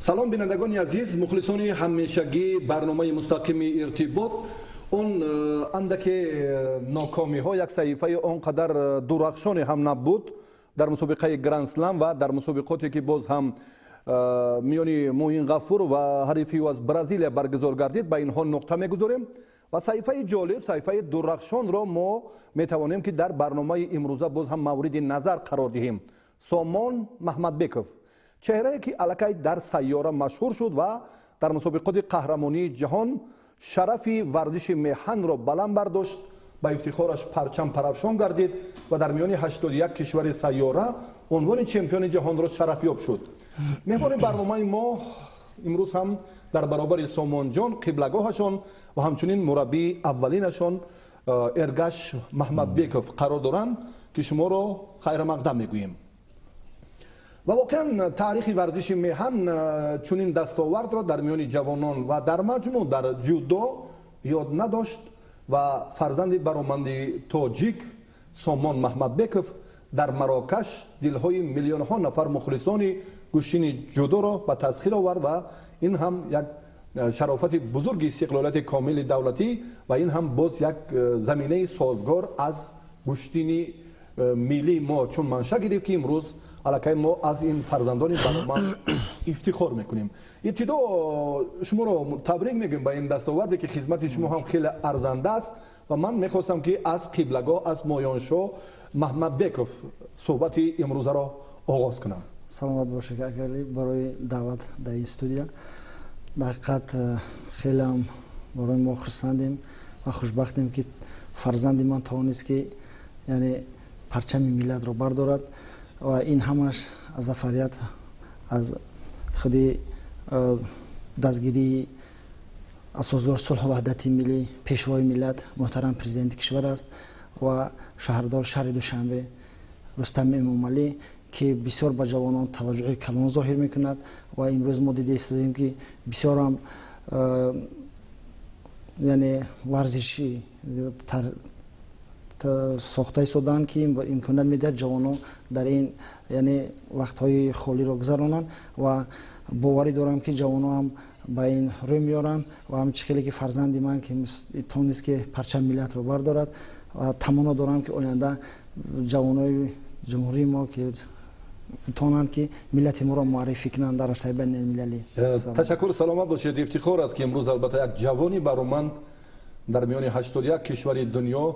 سلام بینندگان عزیز، مخلصان همیشگی برنامه مستقیم ارتباط. اون اندک ناکامی ها یک صحیفه اونقدر درخشانی هم نبود در مسابقه گرند اسلم و در مسابقاتی که باز هم میانی موین غفور و حریفی از برزیل برگزار گردید به اینها نقطه میگذاریم و صحیفه جالب، صحیفه درخشان را ما میتوانیم که در برنامه امروزه باز هم مورد نظر قرار دهیم. سامان محمدبکov، چهره که الکی در سیاره مشهور شد و در مسابقات قهرمانی جهان شرف ورزش میهن را بلند برداشت، با افتخارش پرچم پرافشان گردید و در میان 81 کشور سیاره عنوان چمپیون جهان را شرف یاب شد. مهمان برنامه ما امروز هم در برابر سامان جان قبلگاهشان و همچنین مربی اولینشان ارگش محمدبکov قرار دارند که شما را خیر مقدم میگوییم. و واقعا تاریخ ورزش میهن چنین دستاورد را در میان جوانان و در مجموع در جودو یاد نداشت و فرزند برآمند تاجیک سامان محمدبکov در مراکش دلهای میلیون ها نفر مخلصان گوشین جودو را به تسخیر آورد و این هم یک شرافت بزرگ استقلالیت کامل دولتی و این هم باز یک زمینه سازگار از گوشتین ملی ما چون منشأ گرفت که امروز علاقه ما از این فرزندان برنامه افتخار میکنیم. ابتدا شما را تبریک میگیم به این دستاوردی که خدمت شما هم خیلی ارزنده است و من میخواستم که از قبلگاه از مایانشاه محمدبکov صحبت امروز را آغاز کنم. سلامت باشه که اکلی برای دعوت در این استودیو. در حقیقت خیلی هم برای ما خرسندیم و خوشبختیم که فرزند من توانست که یعنی پرچم ملت را بردارد و این همش از ظفریت از خودی دستگیری اساسگار صلح و وحدت ملی پیشوای ملت محترم پرزیدنت کشور است و شهردار شهر دوشنبه رستم امامعلی که بسیار به جوانان توجه کلان ظاهر میکند و امروز ما دیده ایستادیم که بسیار هم یعنی ورزشی ساخته شدن که امکانات میدهد جوانان در این یعنی وقتهای خالی را گذرانند و باوری دارم که جوانان هم با این روی میارن و همچنین که فرزند من که تونست که پرچم ملت را بردارد و تمنا دارم که آینده جوانای جمهوری ما که بتوانند که ملت ما را معرفی کنند در رسای بین المللی. تشکر، سلامت باشید. افتخار است که امروز البته یک جوانی برآمند در میان 81 کشور دنیا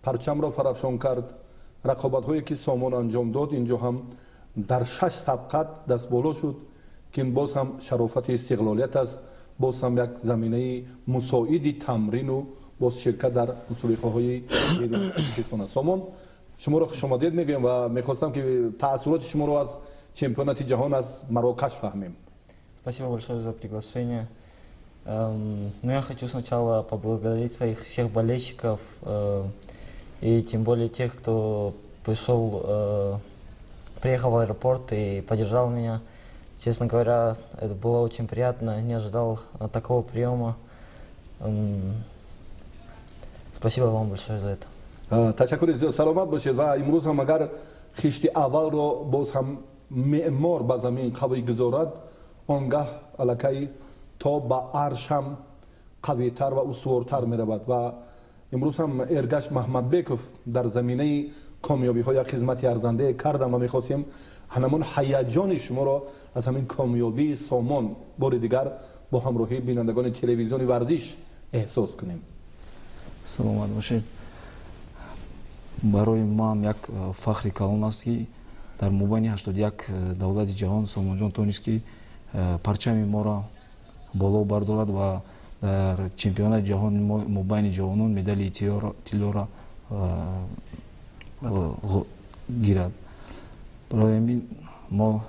پرچم را فرافشان کرد. رقابت هایی که سامان انجام داد اینجا هم در 6 سبقت دست بالا شد که این باز هم شرافت استقلالیت است، باز هم یک زمینه مساعد تمرین و باز شرکت در مسابقه های ایران. سامان شما را خوش آمدید میگم و میخواستم که تاثیرات شما را از چمپионат جهان از مراکش فهمیم. Спасибо большое за приглашение. Ну, я хочу сначала поблагодарить своих всех болельщиков и тем более тех, кто приехал в аэропорт и поддержал меня. Честно говоря, это было очень приятно, не ожидал такого приема. Спасибо вам большое за это. تشکر، سلامت باشید. و امروز هم اگر خشت اول را باز هم معمار به زمین قوی گذارد آنگاه الکی تا به عرش هم قویتر و استوارتر می رود و امروز هم ارگش محمدبکov در زمینه کامیابی های خدمت ارزنده کردم و میخواستیم همون هیجان شما را از همین کامیابی سامان بار دیگر با همراهی بینندگان تلویزیون ورزش احساس کنیم. سلامت باشید. برای ما هم یک فخری کلان است که در مابین 81 دولت جهان سامان جان تونست که پرچم ما را بالا بردارد و در چمپионат جهان مابین جوانان مدال طلا را گیرد. برای همین ما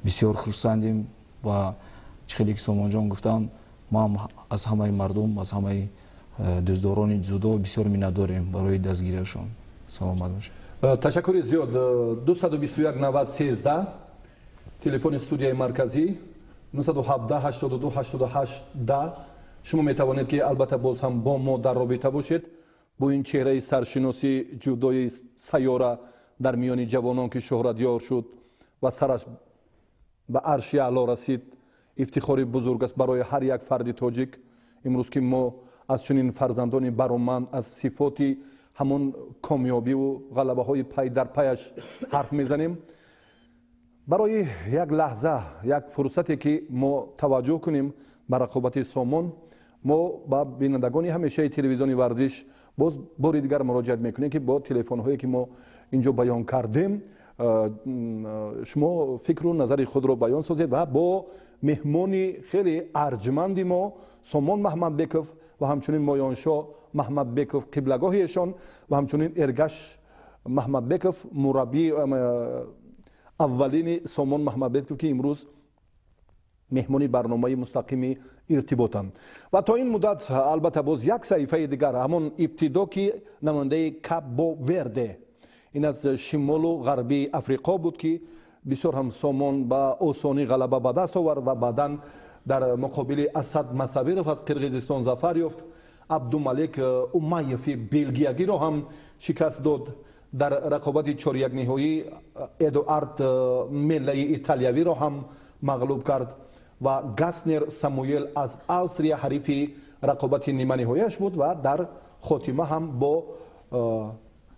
بسیار خرسندیم و چخیلی که سامان جان گفتن ما هم از همه مردم از همه دوستداران جودو بسیار مننت برای دستگیریشان. سلامت باشید. تشکر زیاد. 221 90 13 تلفن استودیوی مرکزی 917 82 88 10. شما می توانید که البته باز هم با ما در رابطه باشید با این چهره سرشناسی جودوی سیاره در میان جوانان که شهرت یار شد و سرش ба арши аъло расид ифтихори бузург аст барои ҳар як фарди тоҷик. имрӯз ки мо аз чунин фарзандони бароманд аз сифоти ҳамон комёбиву ғалабаҳои пай дар паяш ҳарф мезанем. барои як лаҳза як фурсате ки мо таваҷҷӯҳ кунем ба рақобати Сомон, мо ба бинандагони ҳамешаи телевизиони варзиш боз бори дигар муроҷиат мекунем ки бо телефонҳое ки мо инҷо баён кардем шумо фикру назари худро баён созед ва бо меҳмони хеле арҷманди мо Сомон Маҳмадбеков ва ҳамчунин Моёншо Маҳмадбеков қиблагоҳиашон ва ҳамчунин Эргаш Маҳмадбеков мураббии аввалини Сомон Маҳмадбеков ки имрӯз меҳмони барномаи мустақими иртиботанд. ва то ин муддат албатта боз як саҳифаи дигар ҳамон ибтидо ки намояндаи Кабо Верде ин аз шимолу ғарбии Африқо буд ки бисёр ҳам Сомон ба осонӣ ғалаба ба даст овард ва баъдан дар муқобили Асад Масавиров аз Қирғизистон зафар ёфт. Абдумалик Умаеви белгиягиро ҳам шикаст дод. дар рақобати чорякниҳоӣ Эдуард Меллаи италиявиро ҳам мағлуб кард ва Гаснер Самуел аз Австрия ҳарифи рақобати ниманиҳояш буд ва дар хотима ҳам бо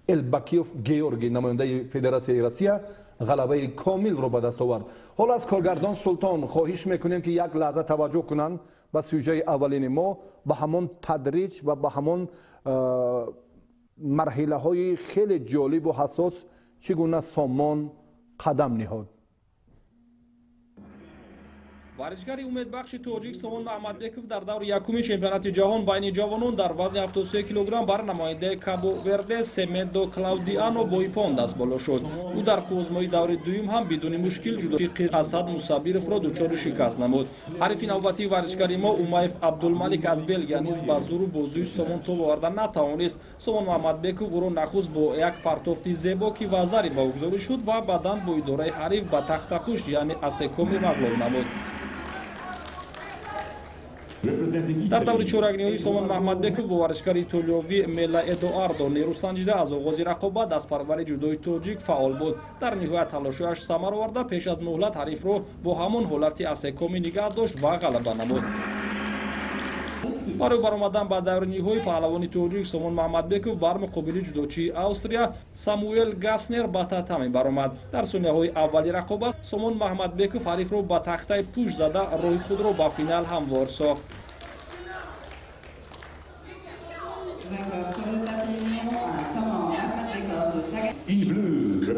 Элбакиев Георгий намояндаи Федератсияи Россия ғалабаи комилро ба даст овард. ҳоло аз коргардон Султон хоҳиш мекунем ки як лаҳза таваҷҷӯҳ кунанд ба сюжаи аввалини мо ба ҳамон тадриҷ ва ба ҳамон марҳилаҳои хеле ҷолибу ҳассос чӣ гуна Сомон қадам ниҳод. варзишгари умедбахши тоҷик Сомон Маҳмадбеков дар даври якуми чемпионати ҷаҳон байни ҷавонон дар вазни 73 кг бар намояндаи Кабо Верде Семедо Клаудиано бо ипон даст боло шуд. ӯ дар қузмои даври дуюм ҳам бидуни мушкил ҷудошиқи Асад Мусабировро дучори шикаст намуд. ҳарифи навбатии варзишгари мо Умаев Абдулмалик аз Белгия низ ба зуру бозӯи Сомон тоб оварда натавонист. Сомон Маҳмадбеков ӯро нахуст бо як партофти зебо ки ва зариба гузорӣ шуд ва баъдан бо идораи ҳариф ба тахтапӯш яъне Асекоми мағлуб намуд. дар даври чоракниҳои Сомон Маҳмадбеков бо варзишгари итолиёвӣ Мелла Эдуардо нерӯ санҷида аз оғози рақобат дастпарвари ҷудои тоҷик фаъол буд. дар ниҳоят талошҳояш самар оварда пеш аз муҳлат ҳарифро бо ҳамон ҳолати Асекоми нигоҳ дошт ва ғалаба намуд. барои баромадан ба даври ниҳоӣ паҳлавони тоҷик Сомон Маҳмадбеков бар муқобили ҷудочии Австрия Самуэл Гаснер ба татами баромад. дар сонияҳои аввали рақобат Сомон Маҳмадбеков ҳарифро ба тахтаи пӯш зада роҳи худро ба финал ҳамвор сохт.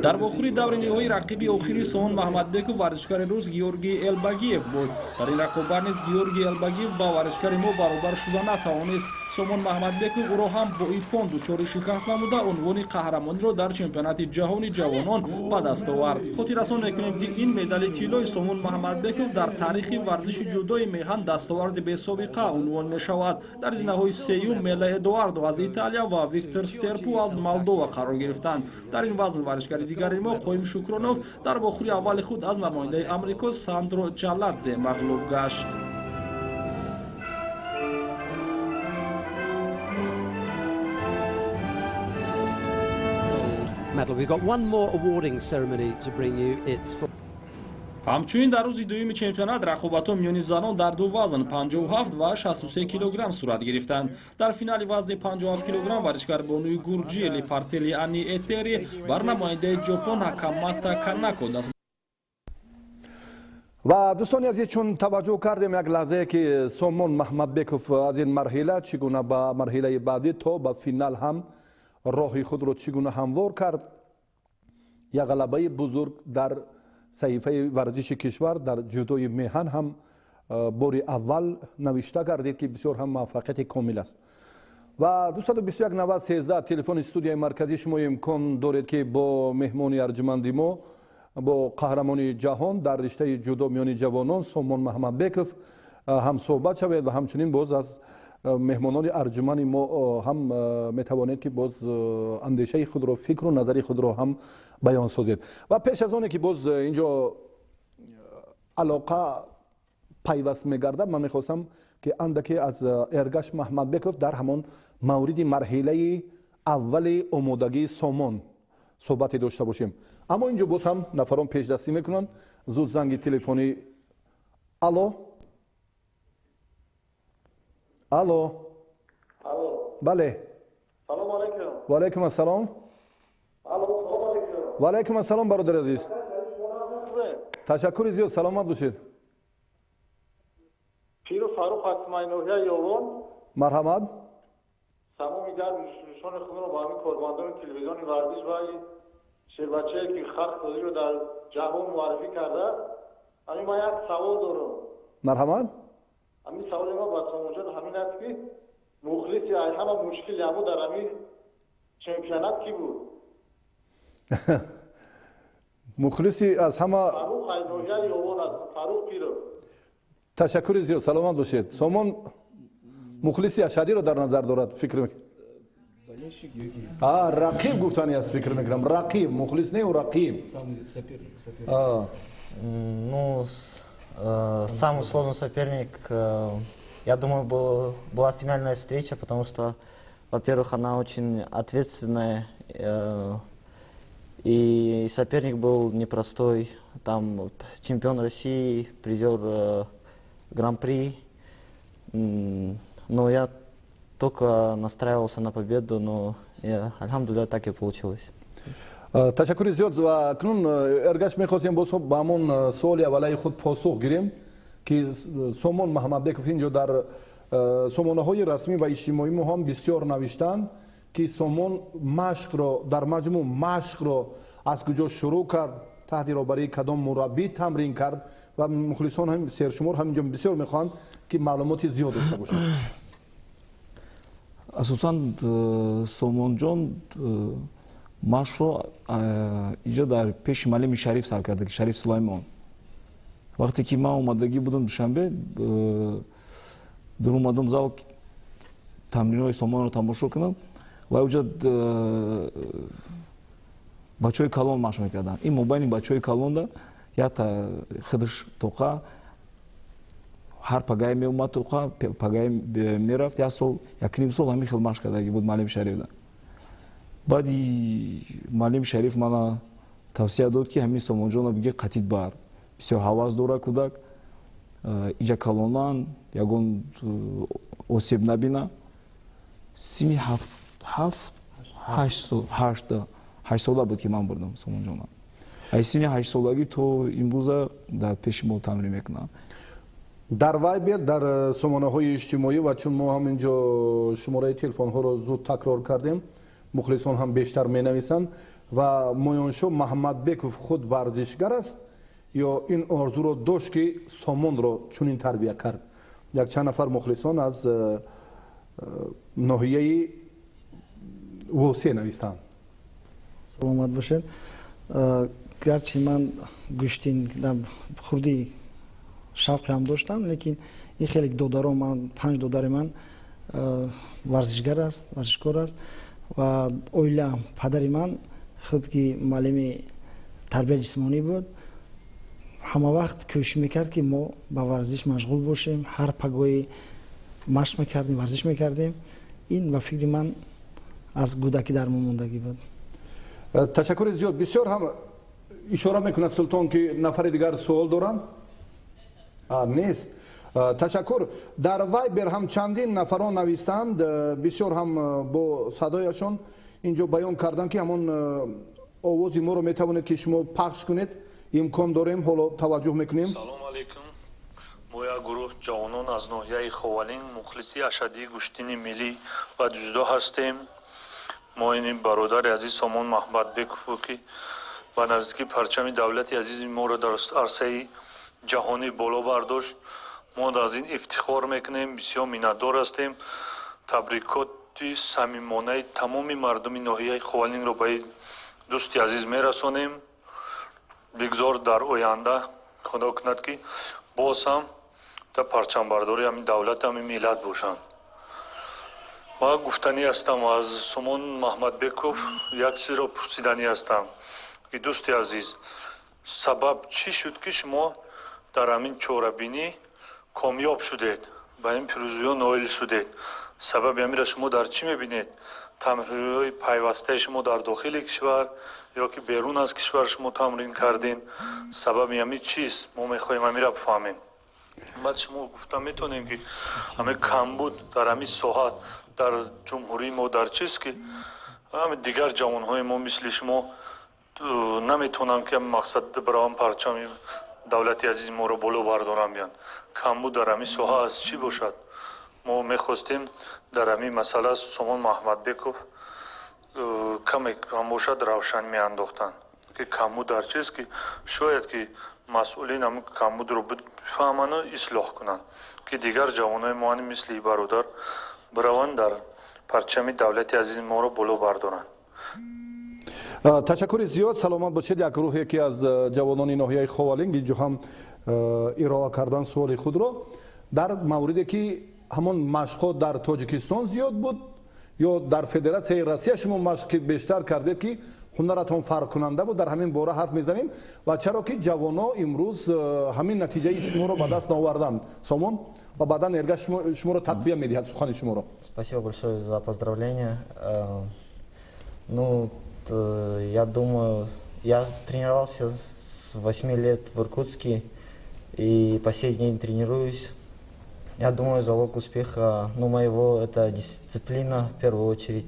дар вохӯри даври ниҳоӣ рақиби охири Сомон Маҳмадбеков варзишгари рус Георгий Элбагиев буд. дар ин рақобат низ Георгий Элбагиев ба варзишгари мо баробар шуда натавонист. Сомон Маҳмадбеков ӯро ҳам бо ипон дучори шикаст намуда унвони қаҳрамониро дар чемпионати ҷаҳони ҷавонон ба даст овард. хотиррасон мекунем ки ин медали тиллои Сомон Маҳмадбеков дар таърихи варзиши ҷудои меҳан дастоварди бесобиқа унвон мешавад. дар зинаҳои сеюм Мелла Эдуардо аз Италия ва Виктор Стерпу аз Молдова қарор гирифтанд. дар ин вазн варзишгари дигари мо Қоим Шукронов дар вохӯри аввали худ аз намояндаи Амрико Сандро Чаладзе мағлуб гашт. We've got one more awarding ceremony to bring you. It's for ҳамчунин дар рӯзи дуюми чемпионат рақобатҳо миёни занон дар ду вазн 57 ва 63 кг сурат гирифтанд. дар финали вазни 57 кг варзишгарбонуи Гурҷиели Партели Ани Этери бар намояндаи Ҷопон Ҳакамата Канако даст. ва дӯстони азиз чун таваҷҷӯҳ кардем як лаҳзае ки Сомон Маҳмадбеков аз ин марҳила чӣ гуна ба марҳилаи баъдӣ то ба финал ҳам роҳи худро чӣ гуна ҳамвор кард. як ғалабаи бузург дар саҳифаи варзиши кишвар дар ҷудои меҳан ҳам бори аввал навишта гардид ки бисёр ҳам муваффақияти комил аст. ва 221 телефони студияи марказӣ шумо имкон доред ки бо меҳмони арҷуманди мо бо қаҳрамони ҷаҳон дар риштаи ҷудо миёни ҷавонон Сомон Маҳмадбеков ҳам суҳбат шавед ва ҳамчунин боз аз меҳмонони арҷумани мо ҳам метавонед ки боз андешаи худро фикру назари худро ҳам баён созед. ва пеш аз оне ки боз инҷо алоқа пайваст мегардад ман мехостам ки андаке аз Эргаш Маҳмадбеков дар ҳамон мавриди марҳилаи аввали омодагии Сомон суҳбате дошта бошем. аммо инҷо боз ҳам нафарон пешдастӣ мекунанд. зуд занги телефонӣ. Алло. Алло. Алло. Бале. Салом алейкум. Ва алейкум ассалом. Алло, салом алейкум. Ва алейкум ассалом бародари азиз. Ташаккури зиёд, саломат бошед. Пиру Фарух Атмайноҳия Ёвон. Марҳамат. Тамоми дар нишони худро ба ҳамин корбандони телевизиони варзиш ва шербачае ки халқ худро дар ҷаҳон муаррифӣ карда. Ҳамин ман як савол дорам. Марҳамат. ҳамин саволи ма ба Сомонҷон ҳамин аст ки мухлиси ҳама мушкили ҳамо дар ҳамин чемпионат ки буд? мухлиси аз ҳама Фарух Атмайноҳия Ёвон аст. Фарух Пиров. ташаккури зиёд, саломат бошед. Сомон мухлиси ашадиро дар назар дорад, фикр мекунам. Рақиб гуфтани аст, фикр мекунам. Рақиб, мухлис не рақиб. Ну, самый сложный соперник, я думаю, была финальная встреча, потому что, во-первых, она очень ответственная, и соперник был непростой. Там чемпион России, призер Гран-при. Но я только настраивался на победу, но альхамдулилля так и получилось. ташаккури зиёд. ва акнун эргаш мехостем боз ба ҳамон суоли аввалаи худ посух гирем ки Сомон Маҳмадбеков инҷо дар сомонаҳои расмӣ ва иҷтимоӣ мо ҳам бисёр навиштанд ки Сомон машқро дар маҷмӯъ машқро аз куҷо шурӯъ кард, таҳти роҳбарии кадом мураббӣ тамрин кард ва мухлисон ҳам сершумор ҳаминҷо бисёр мехоҳанд ки маълумоти зиёд дошта бошанд. асосан Сомонҷон машқро инҷо дар пеши маълими Шариф сар карда, Шариф Сулаймон. вақте ки ман омадагӣ будам душанбе, дар омадам зал тамринҳои Сомонро тамошо кунам ва онҷо бачаҳои калон машқ мекарданд. ин мобайни бачаҳои калонда якта хидиш тоқа ҳар пагае меомад, тоқа пагае мерафт. як сол, якним сол ҳамин хел машқ кардагӣ буд маълими Шарифда. баъди маълими Шариф мана тавсия дод ки ҳамин Сомонҷонро биги қатид бар. бисёр ҳавас дора кӯдак, иҷа калонан, ягон осеб набина. сини 8 сола буд ки ман бурдам Сомонҷонро. аз сини 8 солагӣ то имрӯза дар пеши мо тамрин мекунам. дар вайбер, дар сомонаҳои иҷтимоӣ ва чун мо ҳаминҷо шумораи телефонҳоро зуд такрор кардем, мухлисон ҳам бештар менависанд ва Моёншо Маҳмадбеков худ варзишгар аст ё ин орзуро дошт ки Сомонро чунин тарбия кард? якчанд нафар мухлисон аз ноҳияи Восие навистанд. саломат бошед. гарчи ман гӯштин хурди шавқи ҳам доштам, лекин ин хеле додаро ман 5 додари ман варзишгар аст, варзишкор аст ва оила падари ман худ ки маълими тарбияи ҷисмонӣ буд. ҳама вақт кӯшиш мекард ки мо ба варзиш машғул бошем, ҳар пагои машқ мекардем, варзиш мекардем. ин ба фикри ман аз кӯдакӣ дар мо мондагӣ буд. ташаккури зиёд. бисёр ҳам ишора мекунад Султон ки нафари дигар суол доранд. нест. ташаккур. дар вайбер ҳам чандин нафарон навистанд, бисёр ҳам бо садояшон инҷо баён карданд ки ҳамон овози моро метавонед ки шумо пахш кунед. имкон дорем, ҳоло таваҷҷӯҳ мекунем. салом алейкум. мо як гурӯҳ ҷавонон аз ноҳияи Ховалин мухлиси ашадии гӯштини миллӣ ва дюдо ҳастем. мо ин бародари азиз Сомон Маҳмадбеков ки ба наздики парчами давлати азизи моро дар арсаи ҷаҳонӣ боло бардошт. мо аз ин ифтихор мекунем, бисёр миннатдор ҳастем. табрикоти самимонаи тамоми мардуми ноҳияи Ховалинро ба дӯсти азиз мерасонем. бигзор дар оянда худо кунад ки боз ҳам та парчамбардори ҳамин давлат ҳамин миллат бошанд. ва гуфтанӣ ҳастам аз Сомон Маҳмадбеков як чизро пурсиданӣ ҳастам ки дӯсти азиз, сабаб чӣ шуд ки шумо дар ҳамин чорабинӣ комёб шудед ба ин пирӯзиҳо ноил шудед. Сабаби амира шумо дар чӣ мебинед? Тамринҳои пайвастаи шумо дар дохили кишвар ё ки берун аз кишвар шумо тамрин кардин? Сабаби ами чист? Мо мехоҳем амира бифаҳмем. баъд шумо гуфта метонем ки ами камбуд дар ами соҳа дар ҷумҳурии мо дар чист ки ами дигар ҷавонҳои мо мисли шумо наметонанд ки мақсад бароам парчами давлати азизи моро боло бардорам биён. Камбуд дар ами соҳа аз чӣ бошад? мо мехостем дар ами масъала Сомон Маҳмадбеков каме ҳам бошад равшан меандохтанд ки камбуд дар чист ки шояд ки масъулин ам камбудро бифаҳману ислоҳ кунанд ки дигар ҷавонҳои мо мисли бародар бираванд дар парчами давлати азизи моро боло бардоранд. ташаккури зиёд. Саломат бошед. Як рӯҳе ки аз ҷавонони ноҳияи Ховалинг инҷо ҳам ироа кардан суоли худро дар мавриде ки ҳамон машқҳо дар Тоҷикистон зиёд буд ё дар Федератсияи Россия шумо машқи бештар кардед ки ҳунаратон фарқкунанда буд? Дар ҳамин бора ҳарф мезанем ва чаро ки ҷавоно имрӯз ҳамин натиҷаи шуморо ба даст наоварданд. Сомон ва баъдан Эрга шуморо тақвия медиҳад сухани шуморо. Спасибо большое за поздравления. Ну, я думаю, я тренировался с 8 лет в Иркутске и по сей день тренируюсь. Я думаю, залог успеха, ну, моего, это дисциплина в первую очередь.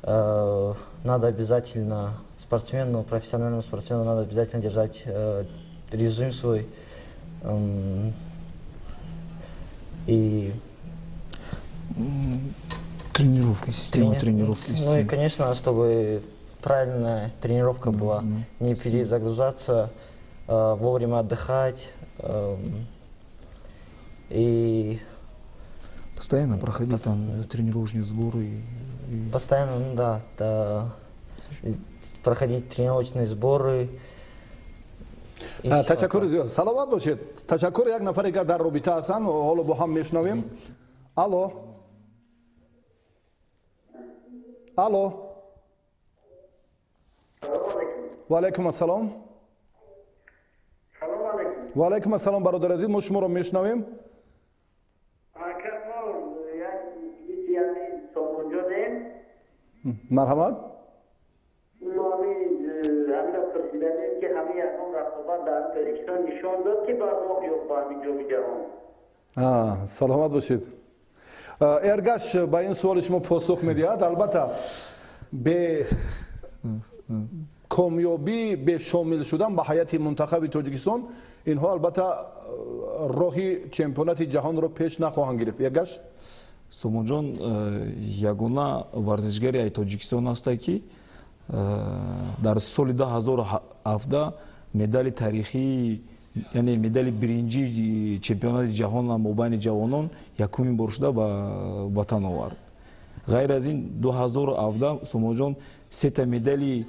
Надо обязательно профессиональному спортсмену надо обязательно держать режим свой. И тренировка, система тренировки. Ну и, конечно, чтобы правильная тренировка была, не перезагружаться, вовремя отдыхать. И постоянно проходить там тренировочные сборы. Постоянно, ну да, проходить тренировочные сборы. Ташаккур зиёд. Саломат бошед. Ташаккур. Як нафаре дар дар робита ҳастанд. Ҳоло бо ҳам мешунавем. Алло. Алло. Ва алайкум ассалом. Ва алайкум ассалом бародар азиз, мо шуморо мешунавем. Марҳамат. саломат бошед. Эргаш ба ин суоли шумо посух медиҳад. Албатта бе комёбӣ, бе шомил шудан ба ҳайати мунтахаби Тоҷикистон инҳо албатта роҳи чемпионати ҷаҳонро пеш нахоҳанд гирифт. Эргаш Сомонҷон ягона варзишгари ай Тоҷикистон аст ки дар соли 2017 медали тарихӣ, яъне медали биринҷи чемпионати ҷаҳон мобайни ҷавонон якумин бор шуда ба ватан овард. ғайр аз ин 2017 Сомонҷон сета медали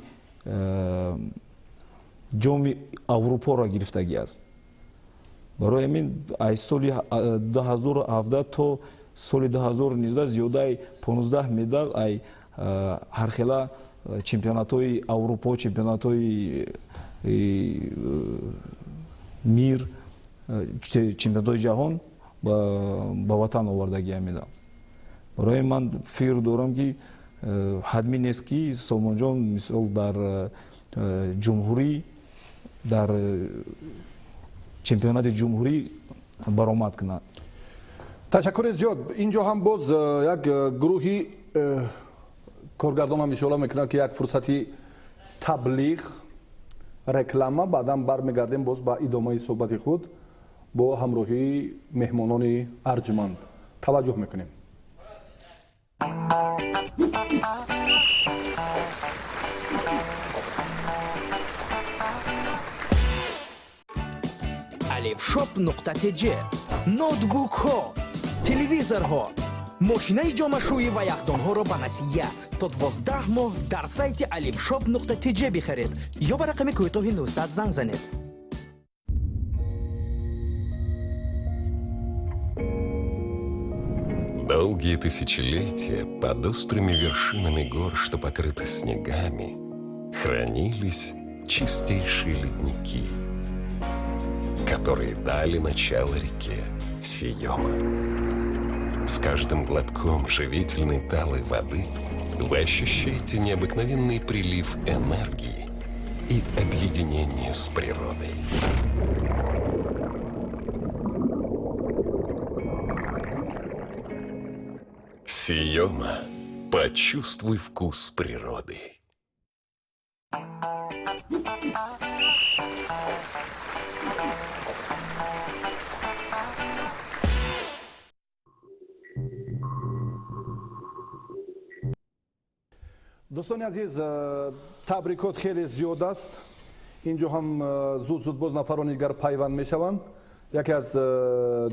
ҷоми Аврупоро гирифтагӣ аст. барои ҳамин аз соли 2017 то соли 2019 зиёдаи 15 медал ай ҳархела чемпионатҳои Аврупо, чемпионатҳои мир, чемпионатҳои ҷаҳон ба ватан овардагӣ медал. барои ман фикр дорам ки ҳадмӣ нест ки Сомонҷон мисол дар ҷумҳурӣ, дар чемпионати ҷумҳурӣ баромад кунад. ташаккури зиёд. инҷо ҳам боз як гурӯҳи коргардонам ишора мекунад ки як фурсати таблиғ, реклама, баъдан бармегардем боз ба идомаи суҳбати худ бо ҳамроҳии меҳмонони арҷманд. таваҷҷӯҳ мекунем. alifshop.tj ноутбукҳо, телевизорҳо, мошинаи ҷомашӯӣ ва яхдонҳоро ба насия то 12 моҳ дар сайти alifshop.tj бихаред ё ба рақами кӯтоҳи 900 занг занед. Долгие тысячелетия под острыми вершинами гор, что покрыты снегами, хранились чистейшие ледники, которые дали начало реке Сиёма. С каждым глотком живительной талой воды вы ощущаете необыкновенный прилив энергии и объединение с природой. Сиома. Почувствуй вкус природы. دوستان عزیز، تبریکات خیلی زیاد است. اینجا هم زود باز نفران دیگر پیوند میشوند. یکی از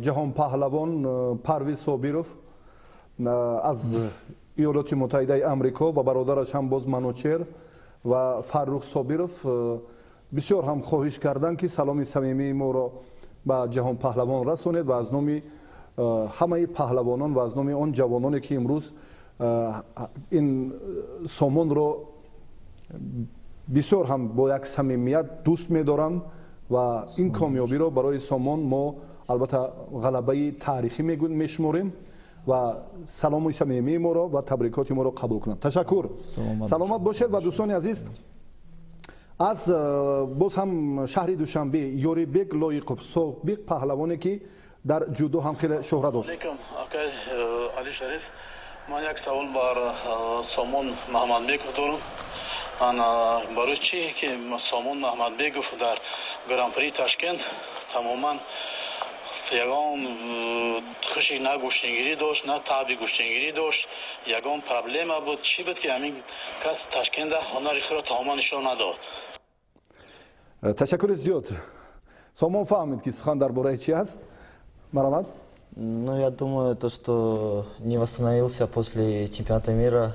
جهان پهلوان پرویز صابیروف از ایالات متحده آمریکا و برادرش هم باز منوچهر و فرخ صابیروف بسیار هم خواهش کردند که سلام صمیمی ما را به جهان پهلوان رسانید و از نام همه پهلوانان و از نام آن جوانانی که امروز این سامان رو بسیار هم با یک صمیمیت دوست می‌دارند و این کامیابی رو برای سامان ما البته غلبه تاریخی میشماریم و سلام صمیمی ما رو و تبریکات ما رو قبول کنند. تشکر. سلامت باشید. و دوستان عزیز، از باز هم شهر دوشنبه یوریبک لایقوب سابق پهلوانی که در جودو هم خیلی شهرت داشت. علی شریف، من یک سوال بر سامان محمدبکов دارم. برای چی که سامان محمدبکов در گران پری تاشکند تماما یگان خوشی نه گوشتنگیری داشت، نه تعبی گوشتنگیری داشت. یگان پرابلم بود. چی بود که همین کس تاشکند هنری خود را تماما نشان نداد؟ تشکر زیاد. سامان فهمید که سخن درباره چی است؟ مرحمت. Ну, я думаю, то, что не восстановился после чемпионата мира,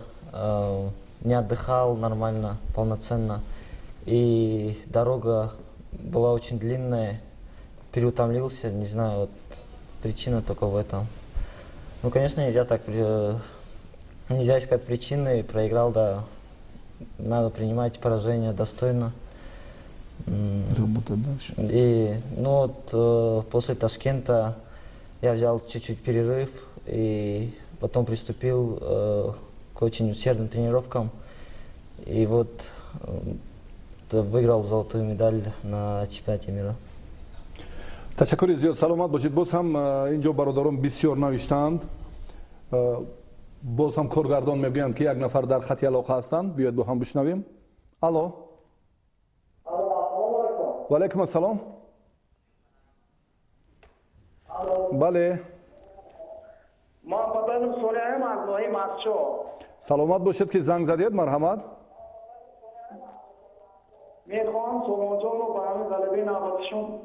не отдыхал нормально, полноценно. И дорога была очень длинная, переутомлился, не знаю, вот причина только в этом. Ну, конечно, нельзя искать причины, проиграл, да, надо принимать поражение достойно. Работать дальше. И, ну, вот после Ташкента я взял чуть-чуть перерыв и потом приступил к очень усердным тренировкам. И вот выиграл золотую медаль на чемпионате мира. تشکر زیاد. سلامت باشید. باز هم اینجا برادران بسیار نوشتند. باز هم کارگردان میگویند که یک نفر در خط علاقه هستند. بیاید با هم بشنویم. الو. و علیکم السلام. بله. محمد سلیمان از نوعی مسجد. سلامت باشید که زنگ زدید. مرحمت. میخوام سامان جان رو برای غلبه نوبتشون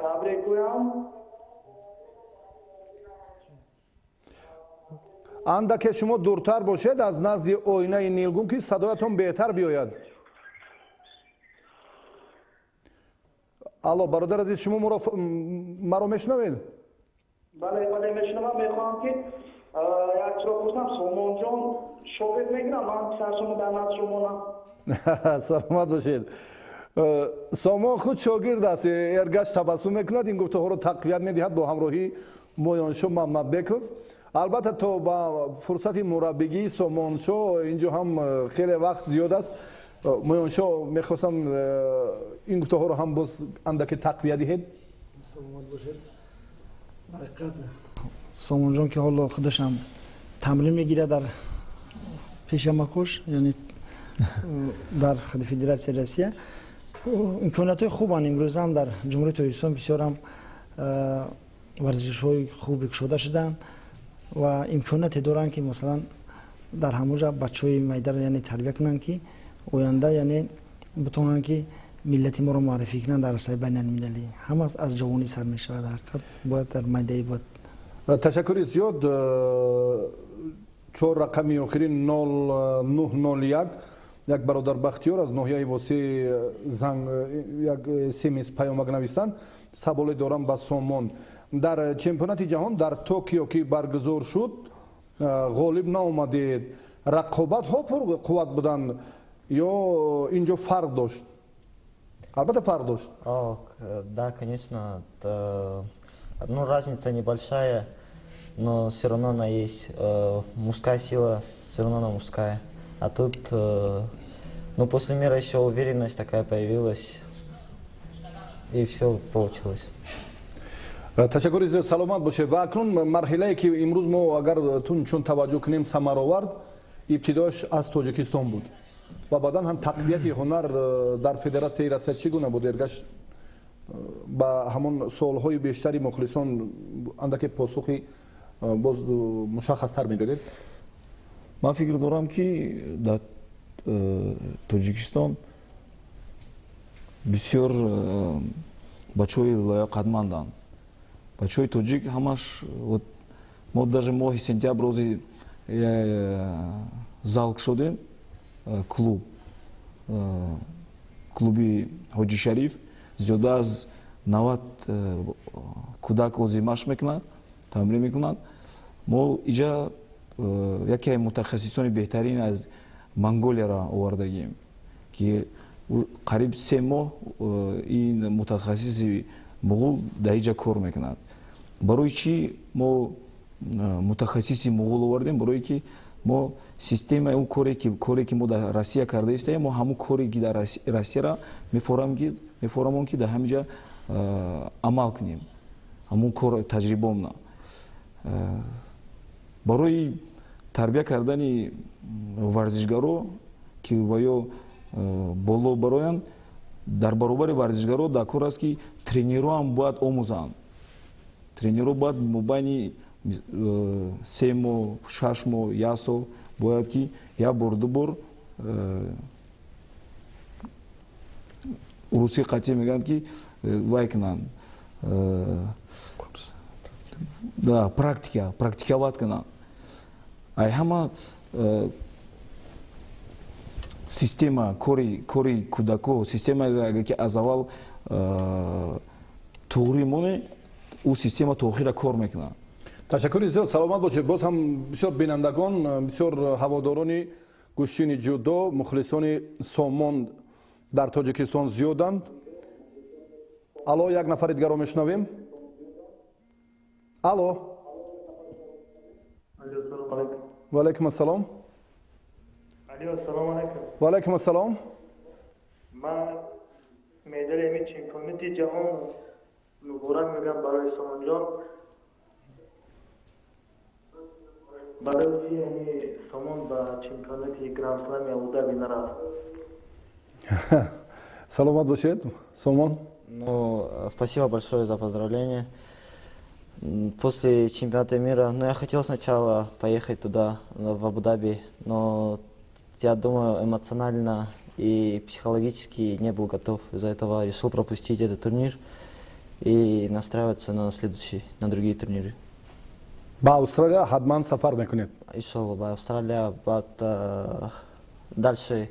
تبریک گویم. اندک شما دورتر باشید از نزد آینه نیلگون که صدایتون بهتر بیاید. الو برادر عزیز، شما مرا میشنوید؟ بله میشنوم. میخوام که یک چرا پرسم سامان جان شاگرد میگیرم، من پسر شما در نزد شما نه. سلامت باشید. سامان خود شاگرد است. ارگش تبسم میکند، این گفته ها رو تقویت میدهد با همراهی مویانشو محمدبکov. البته تا با فرصت مربیگی سامانشو اینجا هم خیلی وقت زیاد است. مویانشو میخواستم این گفته ها رو هم باز اندک تقویت دهید. سلامت باشید. حقیقت سامان جان که حالا خودش هم تمرین میگیره در پیش مکوش، یعنی در خود فدراسیون روسیه. امکانات خوبان امروز هم در جمهوری ترکمنستان بسیار هم ورزش‌های خوب شده شدن و امکانات دارن که مثلا در همونجا بچهای میدان یعنی تربیت کنن که آینده یعنی بتونن که ملتی ما رو معرفی کنن در سطح بین المللی. هم از جوانی سر می شود. حقیقت باید در میدان باید. تشکر زیاد. 4 رقمی آخری 0901 یک برادر بختیار از ناحیه واسی زنگ یک سیمیس پیامک نویسند. سوالی دارم با سامان. در چمپیونات جهان در توکیو که برگزار شد غالب نآمدید. رقابت ها پر قوت بودن یا اینجا فرق داشت؟ البته فرق дождь. Да, конечно. Ну, разница небольшая. но все равно она есть. Мужская сила, все равно она мужская. А тут, ну, после мира еще уверенность такая появилась, и все получилось. ташаккури зиёд, саломат бошед. Ва акнун марҳилае ки имрӯз мо агар тун чун таваҷҷӯҳ кунем самаровард, ибтидош аз тоҷикистон буд ва баъдан ҳам тақвияти ҳунар дар федератсияи Россия чӣ гуна буд? Эргаш ба ҳамон суолҳои бештари мухлисон андаке посухи боз мушаххастар медодед? ман фикр дорам ки дар тоҷикистон бисёр бачаҳои лояқатманданд. бачаҳои тоҷик ҳамаш мо даже моҳи сентябр рӯзи залк шудем клуби ҳоҷи шариф зиёда аз 90 кӯдак бозӣ машқ мекунанд, тамрин мекунанд. мо иҷа яке аз мутахассисони беҳтарин аз Монголияро овардагием ки қариб 3 моҳ ин мутахассиси муғул дар иҷа кор мекунад. барои чӣ мо мутахассиси муғул овардем? барое ки мо системаи он коре ки мо дар Россия карда истаем, мо ҳамон коре ки дар Россияро мефоҳрамон ки дар ҳамиҷа амал кунем, ҳамон кор таҷрибомна. барои тарбия кардани варзишгаро ки ё боло бароянд, дар баробари варзишгаро дар кор аст ки тренерҳоам бояд омӯзанд. тренерҳо бояд мобайни 3 моҳ 6 моҳ 1 сол бояд ки як бор ду бор русӣ қатъӣ мегӯянд ки вай кунанд, практиковать кунанд. ай ҳама система кори кӯдако, система агар ки аз аввал туғри моне, ӯ система то охира кор мекунад. ташаккури зиёд, саломат бошед. боз ҳам бисёр бинандагон, бисёр ҳаводорони гӯштини ҷудо, мухлисони Сомон дар Тоҷикистон зиёданд. алло, як нафари дигарро мешунавем. алло. ва алайкум ассалом. ва алайкум ассалом. ман медали чемпионати ҷаҳон муборак мегӯям барои Сомонҷон. барои Сомон ба чемпионати Гранд Слами Абу-Даби нарафт. саломат бошед, Сомон. Ну, спасибо большое за поздравления. После чемпионата мира, ну, я хотел сначала поехать туда, в Абу-Даби, но я думаю, эмоционально и психологически не был готов. Из-за этого решил пропустить этот турнир и настраиваться на следующий, на другие турниры. Ба Австралия ҳатман сафар мекунед? Иншаллах, ба Австралия, дальше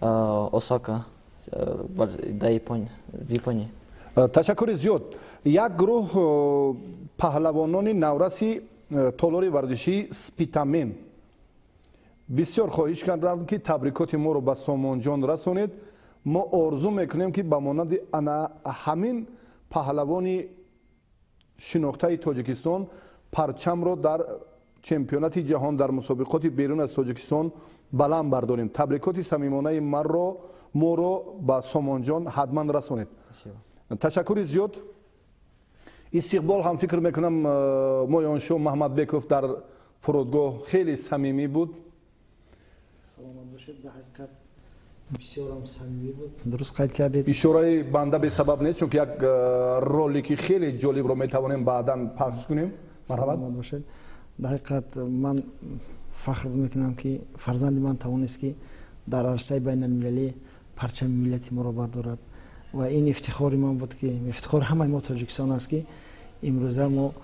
Осака, до Японии, в Японии. ташаккури зиёд. як гурӯҳ паҳлавонони навраси толори варзишии спитамен бисёр хоҳиш карданд ки табрикоти моро ба Сомонҷон расонед. мо орзу мекунем ки ба монанди ана ҳамин паҳлавони шинохтаи Тоҷикистон парчамро дар чемпионати ҷаҳон дар мусобиқоти берун аз Тоҷикистон баланд бардорем. табрикоти самимонаи моро ба Сомонҷон ҳатман расонед. ташаккури зиёд. истиқбол ҳам фикр мекунам моёншо Маҳмадбеков дар фурудгоҳ хеле самимӣ буд. саломат бошед. дар ҳақиқат бисёрам самимӣ буд. дуруст қайд кардед. ишораи банда бесабаб нест, чунки як ролики хеле ҷолибро метавонем баъдан пахш кунем. марҳамат бошед. дар ҳақиқат ман фахр мекунам ки фарзанди ман тавонист ки дар арсаи байналмилалӣ парчами миллати моро бардорад ва ин ифтихори ман буд ки ифтихори ҳамаи мо Тоҷикистон аст ки имрӯза мо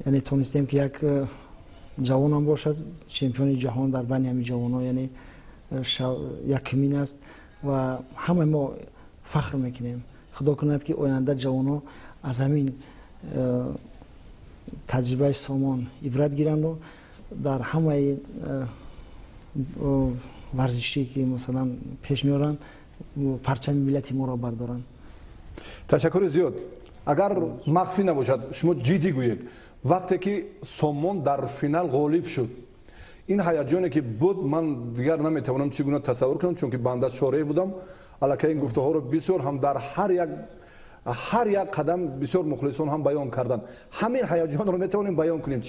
яъне тонистем ки як ҷавонам бошад чемпиони ҷаҳон дар байни ҳамин ҷавонҳо, яъне якумин аст ва ҳамаи мо фахр мекунем. худо кунад ки оянда ҷавонҳо аз ҳамин таҷрибаи Сомон ибрат гиранду дар ҳамаи варзишӣ ки масалан пеш меоранд парчами миллати моро бардоранд. ташаккури зиёд. агар махфӣ набошад, шумо ҷиддӣ гӯед, вақте ки Сомон дар финал ғолиб шуд, ин ҳаяҷоне ки буд, ман дигар наметавонам чӣ гуна тасаввур кунам, чунки банда шорӣ будам, аллакай ин гуфтаҳоро бисёр ҳам дар ҳар як қадам бисёр мухлисон ҳам баён карданд. Ҳамин ҳаяҷонро метавонем баён кунем,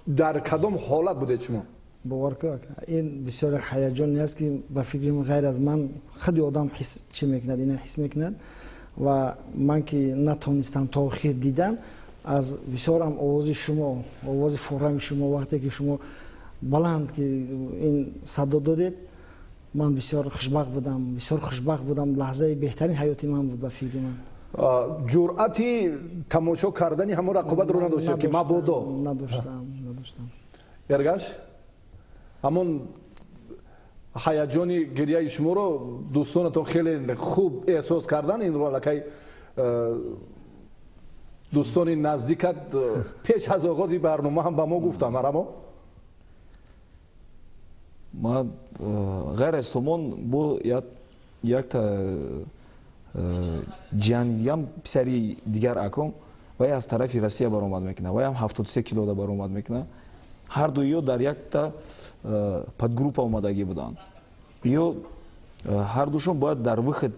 дар кадом ҳолат будед шумо? бовар кун ин бисёр ҳаяҷоне аст ки ба фикрам ғайр аз ман хади одам ҳис чӣ мекунад, ина ҳис мекунад ва ман ки натонистам то охир дидан, аз бисёрам овози шумо, овози форами шумо вақте ки шумо баланд ки ин садо додед, ман бисёр хушбахт будам, лаҳзаи беҳтарин ҳаёти ман буд ба фикри ман. ҷуръати тамошо кардани ҳамон рақобатро надоштед ки мабодо? Надоштам. Эргаш, ҳамон ҳаяҷони гирияи шуморо дӯстонатон хеле хуб эҳсос кардан, инро аллакай дӯстони наздикат пеш аз оғози барнома ҳам ба мо гуфтанд, марамо? ман ғайр аз Сомон бо якта ҷиянидигам писари дигар аком, вай аз тарафи Россия баромад мекунад, вай ҳам 73 килода баромад мекунад. ҳарду ё дар якта подгруппа омадагӣ буданд. ё ҳардушон бояд дар выход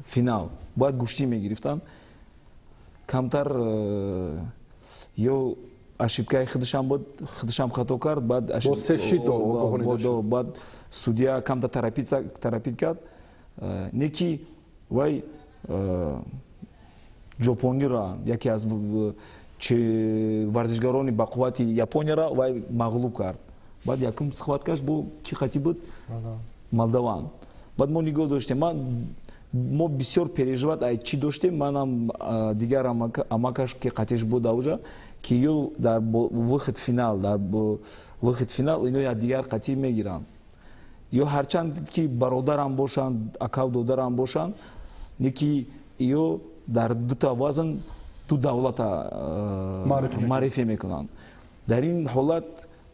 финал бояд гӯштӣ мегирифтанд. камтар ё ошибкаи худашам хато кард, баъд судя камтар тарапид кард. Не ки вай ҷопонира, яке аз варзишгарони бақуввати Японияра вай мағлуб кард. Баъд якум сухбаткаш бо ки хати буд? Молдован. Баъд мо нигоҳ доштем, мо бисёр переживат ай чӣ доштем, манам дигар амакаш ки қатеш буд ауҷа ки ё дар выход финал ино якдигар қатӣ мегиранд. ё ҳарчанд ки бародарам бошанд, акав додарам бошанд, не ки ё дар дута вазн ду давлата маърифӣ мекунанд. Дар ин ҳолат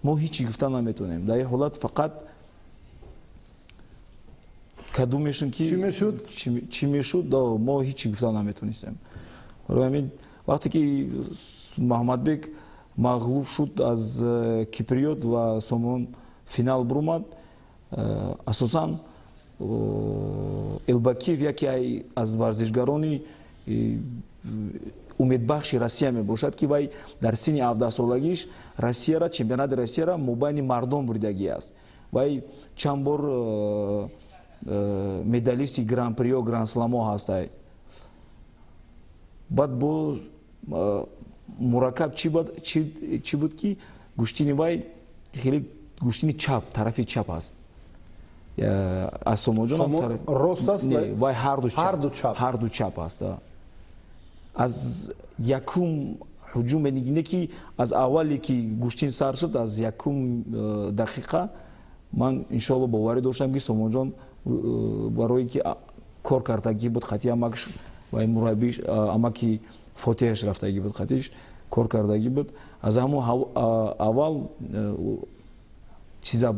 мо ҳичи гуфта наметавонем. Дар ин ҳолат фақат кадум мешуд ки чӣ мешуд, мо ҳичи гуфта наметавонистем. вақте ки Маҳмадбек мағлуб шуд аз Киприот ва Сомон финал буромад, асосан Элбакиев яке аз варзишгарони умедбахши Россия мебошад ки вай дар синни 17 солагиш Россияра, чемпионати Россияра мобайни мардон буридагӣ аст. Вай чанд бор медалисти гран-прио, гран-сламо ҳастай. Баъд бо мураккаб чӣ буд ки гӯштини вай хеле гӯштини чап, тарафи чап аст. аз Сомонҷон рост аст? вай ҳарду чап аст. аз якум ҳуҷуме не ки аз аввале ки гӯштин сар шуд, аз якум дақиқа ман иншоалло боварӣ доштам ки Сомонҷон барое ки кор кардагӣ буд, хати амакш вай мураббиш амаки фотиҳаш рафтагӣ буд, хатиш кор кардагӣ буд. аз ҳамон аввал чиза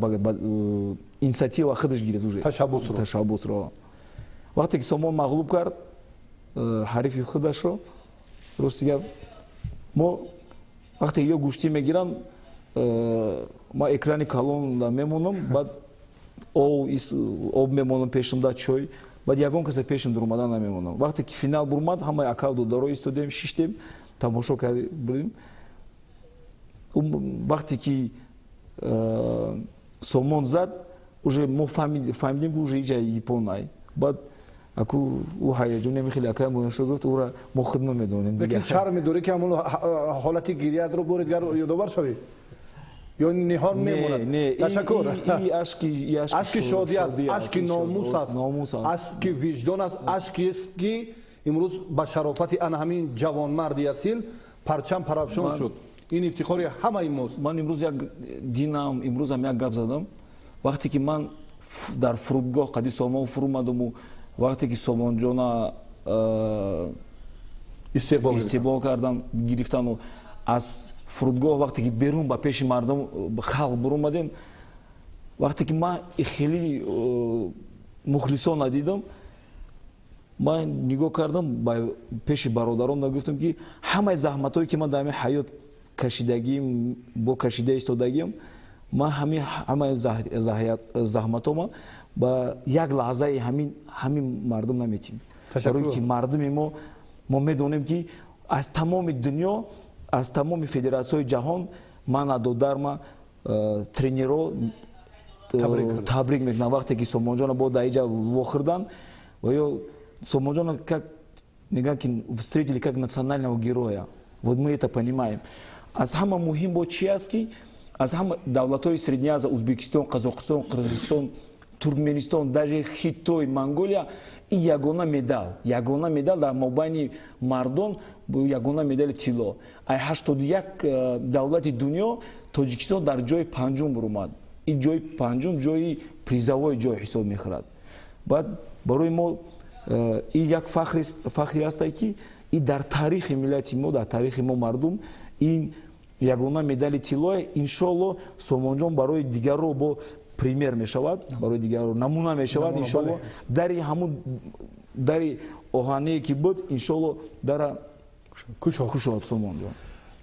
инициатива худаш гирифт уже ташаббусро. вақте ки Сомон мағлуб кард ҳарифи худашро, рости гап мо вақте ё гӯштӣ мегирам, ма экрани калонда мемонам, баъд об мемонам пешимда, чой, баъд ягон каса пешим дуромада намемонам. вақте ки финал буромад, ҳамаи акав додаро истодем, шиштем, тамошо карда будем. вақте ки Сомон зад, уже мо фаҳмидем ки уже иҷа японай. баъд аку ӯ ҳаяҷоне мехеле акай монашо гуфт, ӯра мо худ намедонем. лекин шарм медорӣ ки ҳамон ҳолати гирияро боридгар ёдовар шавӣ ё ниҳор мемонад? Ташаккур. ашки шодӣ аст, ашки номус аст, ашки виҷдон аст, ашкиест ки имрӯз ба шарофати ана ҳамин ҷавонмарди асил парчам парафшон шуд. ин ифтихори ҳамаи мост. ман имрӯз ҳам як гап задам. вақте ки ман дар фурудгоҳ қади Сомон фурӯмадаму, вақте ки Сомонҷона истиқбол кардам, гирифтану аз фурудгоҳ вақте ки берун ба пеши мардум халқ бурӯмадем, вақте ки ман хеле мухлисона дидам, من نگاه کردم با پیش برادران گفتم که همه زحمتایی که من در حیات کشیدگیم با کشیده ایستادگیم من همه زحمتام با یک لحظه همین مردم نمیتیم. برای که مردم ما میدونیم که از تمام دنیا از تمام فدراسیون جهان من ادودارما тренеру تبریک میکنم وقتی که سومون جان با دایجا وخردن و یا سومون جان как میگن که встретили как национального героя. Вот мы это понимаем. از همه مهم با چی است که از همه دولت‌های سرедней Азия Узбекистон, Казахстан, Кыргызстан, Туркменистан, даже Хитой, Монголия и ягона медаль در مابین مردم ягона медаль طلا. ای 81 دولت دنیا توجیکستان در جای پنجم برآمد. این جای پنجم جای پریزاوی جای حساب می‌خورد. بعد برای ما این یک فخری است که این در تاریخ ملت ما در تاریخ ما مردم این ягона медаль طلا انشالله سومون جان برای دیگر رو با پریمیر میشود برای دیگر رو نمونه میشود انشالله در همون در اوهانی که بود انشالله در کوشاد سومون جان.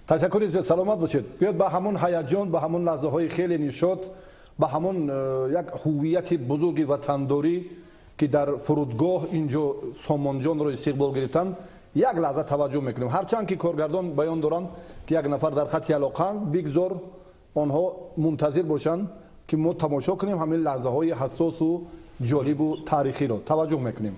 تشکر از سلامت باشید. بیاد با همون هیجان با همون لحظه های خیلی نشاط با همون یک هویت بزرگ وطنداری که در فرودگاه اینجا سومون جان رو استقبال گرفتن یک لحظه توجه میکنیم. هرچند که کارگردان بیان دارن که یک نفر در خط علاقه بگذار آنها منتظر باشن که ما تماشا کنیم همین لحظه های حساس و جالب و تاریخی رو توجه میکنیم.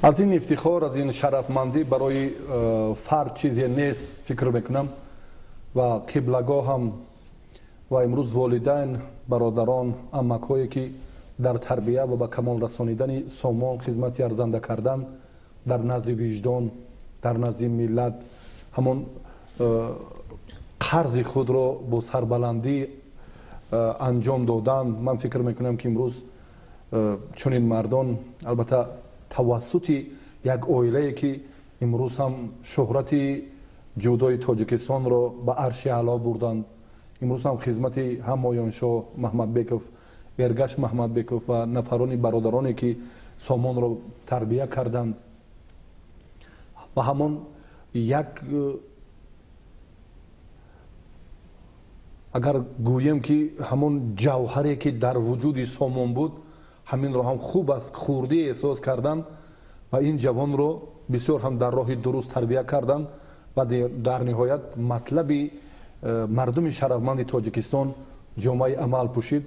از این افتخار از این شرفمندی برای فرد چیزی نیست فکر میکنم و قبلگاه هم و امروز والدین برادران عمک‌هایی که در تربیه و به کمال رسانیدن سومون خدمت ارزنده کردن در نزد وجدان در نزد ملت همون قرض خود را با سربلندی انجام دادن. من فکر میکنم که امروز چنین مردان البته توسط یک عائله که امروز هم شهرت جودای تاجیکستان را به عرش اعلا بردند، امروز هم خدمت همایانشاه محمدبکov، ارگش محمدبکov و نفران برادرانی که سومون را تربیه کردند و همون یک اگر گویم که همون جوهری که در وجود سومون بود همین رو هم خوب است خوردی احساس کردن و این جوان رو بسیار هم در راه درست تربیه کردن و در نهایت مطلب مردم شرفمند تاجیکستان جامعه عمل پوشید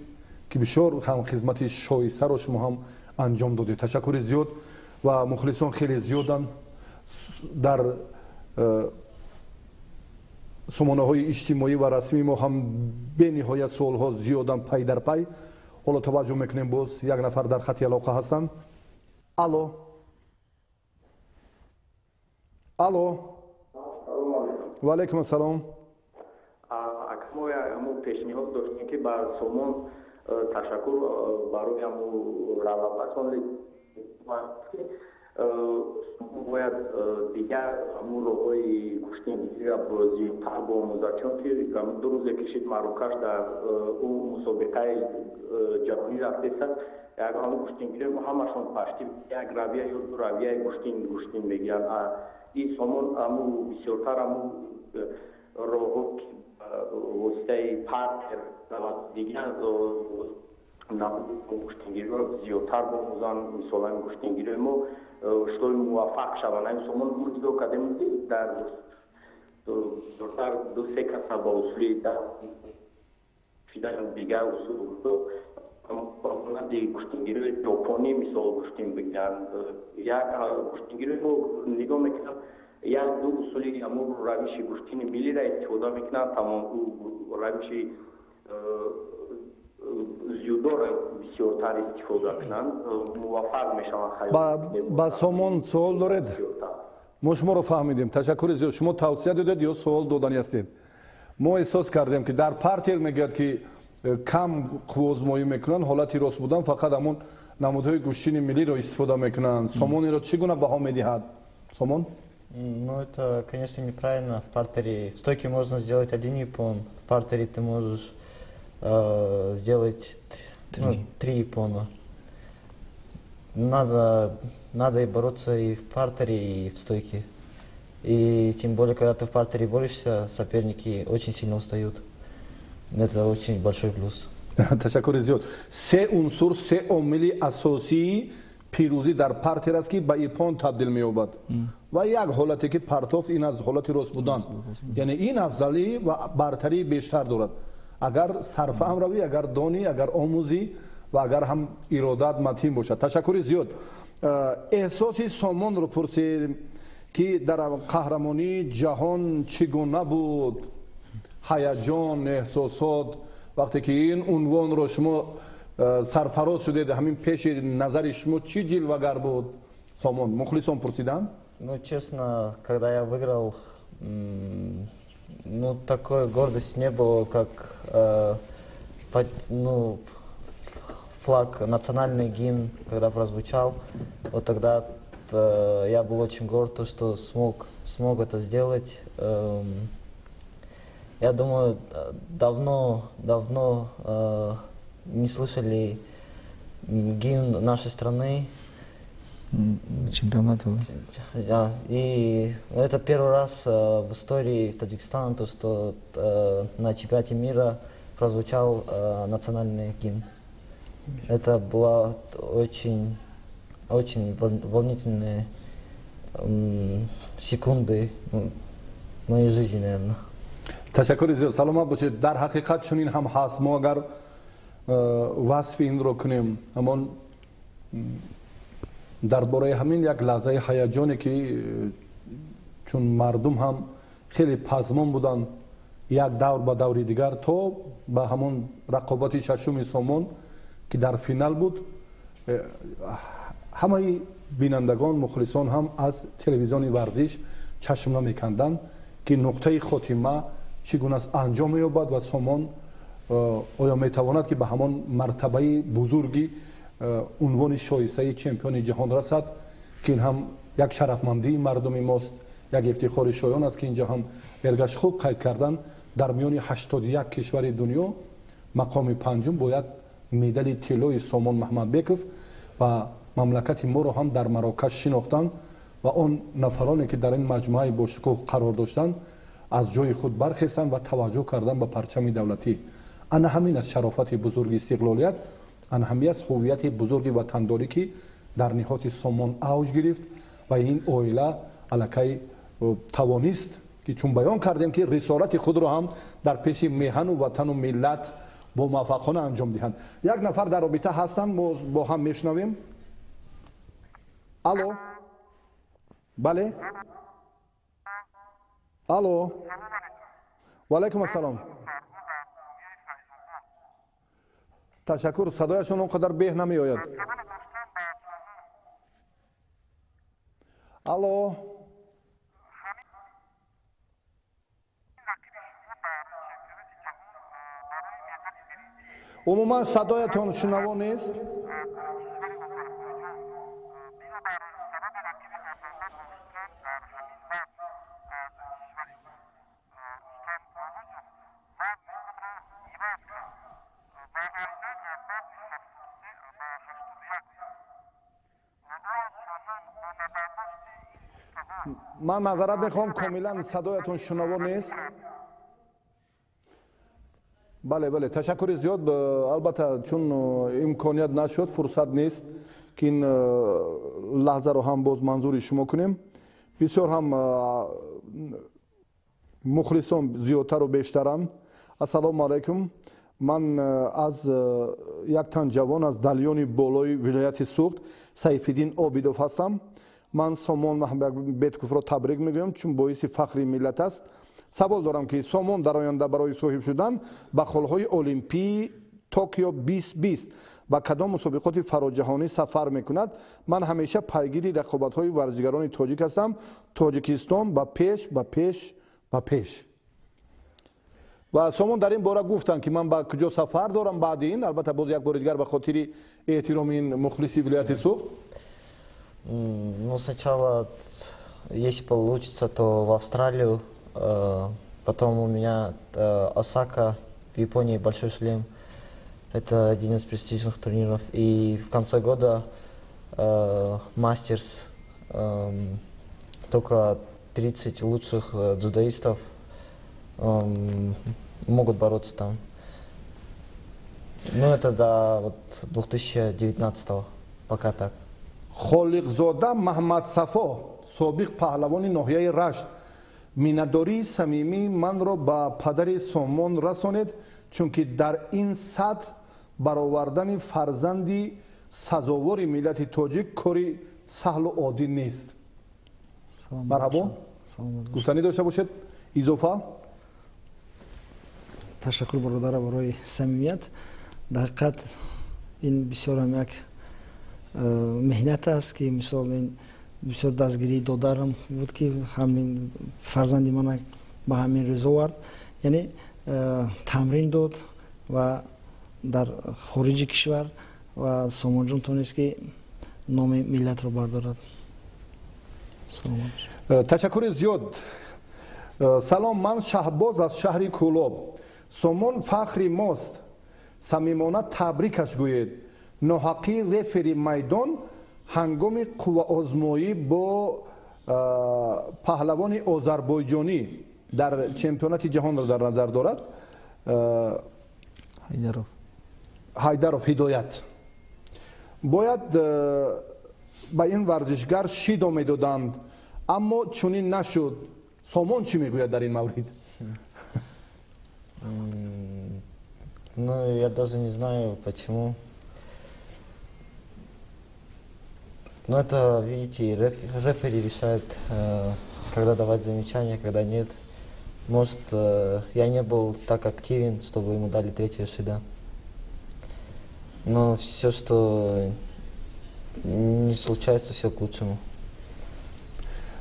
ки бисёр ҳам хизмати шоистаро шумо ҳам анҷом додед. Ташаккури зиёд ва мухлисон хеле зиёдан дар сомонаҳои иҷтимоӣ ва расмии мо ҳам бениҳоят суолҳо зиёдан пай дар пай. ҳоло таваҷҷӯҳ мекунем, боз як нафар дар хати алоқа ҳастанд. алло алло ва алайкум ассалом. мо ҳамун пешниҳод доштем ки бар Сомон ташаккур барои ҳамун равабатон бояд дигар ҳамун роҳҳои куштинигиро зиёдтар биомӯзад, чунки 2 рӯзе кишид Марокаш дар ӯ мусобиқаи ҷаҳонӣ рафтеса, як ҳамун куштингиро ҳамашон пашти як равия ё ду равияи куштин мегиранд. ин Сомон ҳамун бисёртар ҳамун роҳҳо воситаи партер дигар куштингиро зиёдтар бомӯзанд. мисолан куштингирои мо шулои муваффақ шаванд. ин Сомон мо дидо кардем дар зиёдтар 2-3 каса ба усули дигар усул куштингирои ҷопонӣ мисол куштин бигиранд. як куштингирои мо нигоҳ мекунам як ду усули ҳамун равиши куштини миллиро истифода мекунанд, тамом равиши зюдоро бисёртар истифода кунанд, муваффақ мешаванд. ба Сомон суол доред? мо шуморо фаҳмидем. ташаккури зиёд. шумо тавсия додед ё суол додани ҳастед? мо эҳсос кардем ки дар партер мегӯяд ки кам қуввозмоӣ мекунанд, ҳолати рост будан фақат ҳамун намудҳои гӯштини миллиро истифода мекунанд. Сомонеро чӣ гуна баҳо медиҳад? Сомон? Ну, это, конечно, неправильно. В партере, в стойке можно сделать 1 япон, в партере ты можешь сделать 3 япона. Надо и бороться и в партере, и в стойке. И тем более, когда ты в партере борешься, соперники очень сильно устают. Это очень большой плюс. ташаккури зиёд. се унсур, се омили асосии пирӯзӣ дар партер аст ки ба ипон табдил меёбад. ва як ҳолате ки партофт ин аз ҳолати рост будан, яъне ин афзалӣ ва бартарии бештар дорад. агар сарфаҳм равӣ, агар донӣ, агар омӯзӣ ва агар ҳам иродат матин бошад. ташаккури зиёд. эҳсоси Сомонро пурсед ки дар қаҳрамонии ҷаҳон чӣ гуна буд? ҳаяҷон, эҳсосот, вақте ки ин унвонро шумо сарфароз шудед, ҳамин пеши назари шумо чӣ ҷилвагар буд? Сомон, мухлисон пурсиданд? Ну, честно, когда я выиграл, ну, такой гордости не было, как флаг, национальный гимн, когда прозвучал. Вот тогда я был очень горд, что смог это сделать. Я думаю, давно не слышали гимн нашей страны. Чемпионата. И это первый раз в истории Таджикистана, то, что на чемпионате мира прозвучал национальный гимн. Это была очень волнительные секунды моей жизни, наверное. ташаккури зиёд. саломат бошед. дар ҳақиқат чунин ҳам ҳаст. мо агар васфи инро кунем, ҳамон дар бораи ҳамин як лаҳзаи ҳаяҷоне ки чун мардум ҳам хеле пазмон буданд як давр ба даври дигар, то ба ҳамон рақобати шашуми Сомон ки дар финал буд, ҳамаи бинандагон, мухлисон ҳам аз телевизиони варзиш чашм намеканданд ки нуқтаи хотима чӣ гуна аст анҷом меёбад ва Сомон оё метавонад ки ба ҳамон мартабаи бузурги унвони шоистаи чемпиони ҷаҳон расад, ки ин ҳам як шарафмандии мардуми мост, як ифтихори шоён аст ки инҷо ҳам эргаш хуб қайд кардан. дар миёни 81 кишвари дунё мақоми панҷум бо як медали тиллои Сомон Маҳмадбеков ва мамлакати моро ҳам дар Марокаш шинохтанд ва он нафароне ки дар ин маҷмӯаи бошукӯҳ қарор доштанд аз ҷои худ бархестанд ва таваҷҷӯҳ карданд ба парчами давлатӣ. ана ҳамин аст шарофати бузурги истиқлолият, ана ҳамин аст ҳуввияти бузурги ватандорӣ ки дар ниҳоти Сомон авҷ гирифт ва ин оила аллакай тавонист ки чун баён кардем ки рисолати худро ҳам дар пеши меҳану ватану миллат бо муваффақона анҷом диҳанд. Як нафар дар робита ҳастанд, мо бо ҳам мешунавем. Алло, бале, алло, ва алайкум ассалом. ташаккур, садояшон он қадар беҳ намеояд. алло, умуман садоятон шунавон нест. ман мазарат мехоҳам, комилан садоятон шунавон нест. бале, бале, ташаккури зиёд. Албатта, чун имконият нашуд, фурсат нест ки ин лаҳзаро ҳам боз манзури шумо кунем. бисёр ҳам мухлисон зиёдтару бештаранд. ассалому алайкум. ман аз як тан ҷавон аз далёни болои вилояти Суғд, Сайфиддин Обидов ҳастам. ман Сомон Маҳмадбековро табрик мегӯям, чун боиси фахри миллат аст. савол дорам ки Сомон дар оянда барои соҳиб шудан ба холҳои Олимпии Токио 2020 ба кадом мусобиқоти фароҷаҳонӣ сафар мекунад? ман ҳамеша пайгири рақобатҳои варзишгарони тоҷик ҳастам. Тоҷикистон ба пеш, ба пеш, ба пеш. ва Сомон дар ин бора гуфтанд ки ман ба куҷо сафар дорам баъди ин. албатта боз як бори дигар ба хотири эҳтироми ин мухлиси вилояти Суғд. Ну, сначала, если получится, то в Австралию, потом у меня Осака в Японии, Большой шлем. Это один из престижных турниров. И в конце года Мастерс. Только 30 лучших дзюдоистов могут бороться там. Ну, это до вот 2019-го, пока так. Холиқзода Маҳмад Сафо, собиқ паҳлавони ноҳияи Рашт, миннатдории самимии манро ба падари Сомон расонед, чунки дар ин сатҳ баровардани фарзанди сазовори миллати тоҷик кори саҳлу оддӣ нест. марҳабо, гуфтанӣ дошта бошед изофа. ташаккур бародара барои самимият. дар ҳақиқат ин бисёрам як меҳнат аст ки мисол ин бисёр дастгирии додарам буд ки ҳамин фарзанди мана ба ҳамин рӯз овард. яъне тамрин дод ва дар хориҷи кишвар ва Сомонҷон тонест ки номи миллатро бардорад. ташаккури зиёд. салом, ман Шаҳбоз аз шаҳри Кӯлоб. Сомон фахри мост. самимона табрикаш гӯед. ноҳаққии рефери майдон ҳангоми қувваозмоӣ бо паҳлавони озарбойҷонӣ дар чемпионати ҷаҳонро дар назар дорад. ҳайдаров ҳидоят. бояд ба ин варзишгар шидо медоданд, аммо чунин нашуд. Сомон чӣ мегӯяд дар ин маврид? Ну, я даже не знаю, почему. Но это, видите, рефери решает, когда давать замечания, когда нет. Может, я не был так активен, чтобы ему дали третье шида. Но все, что не случается, все к лучшему.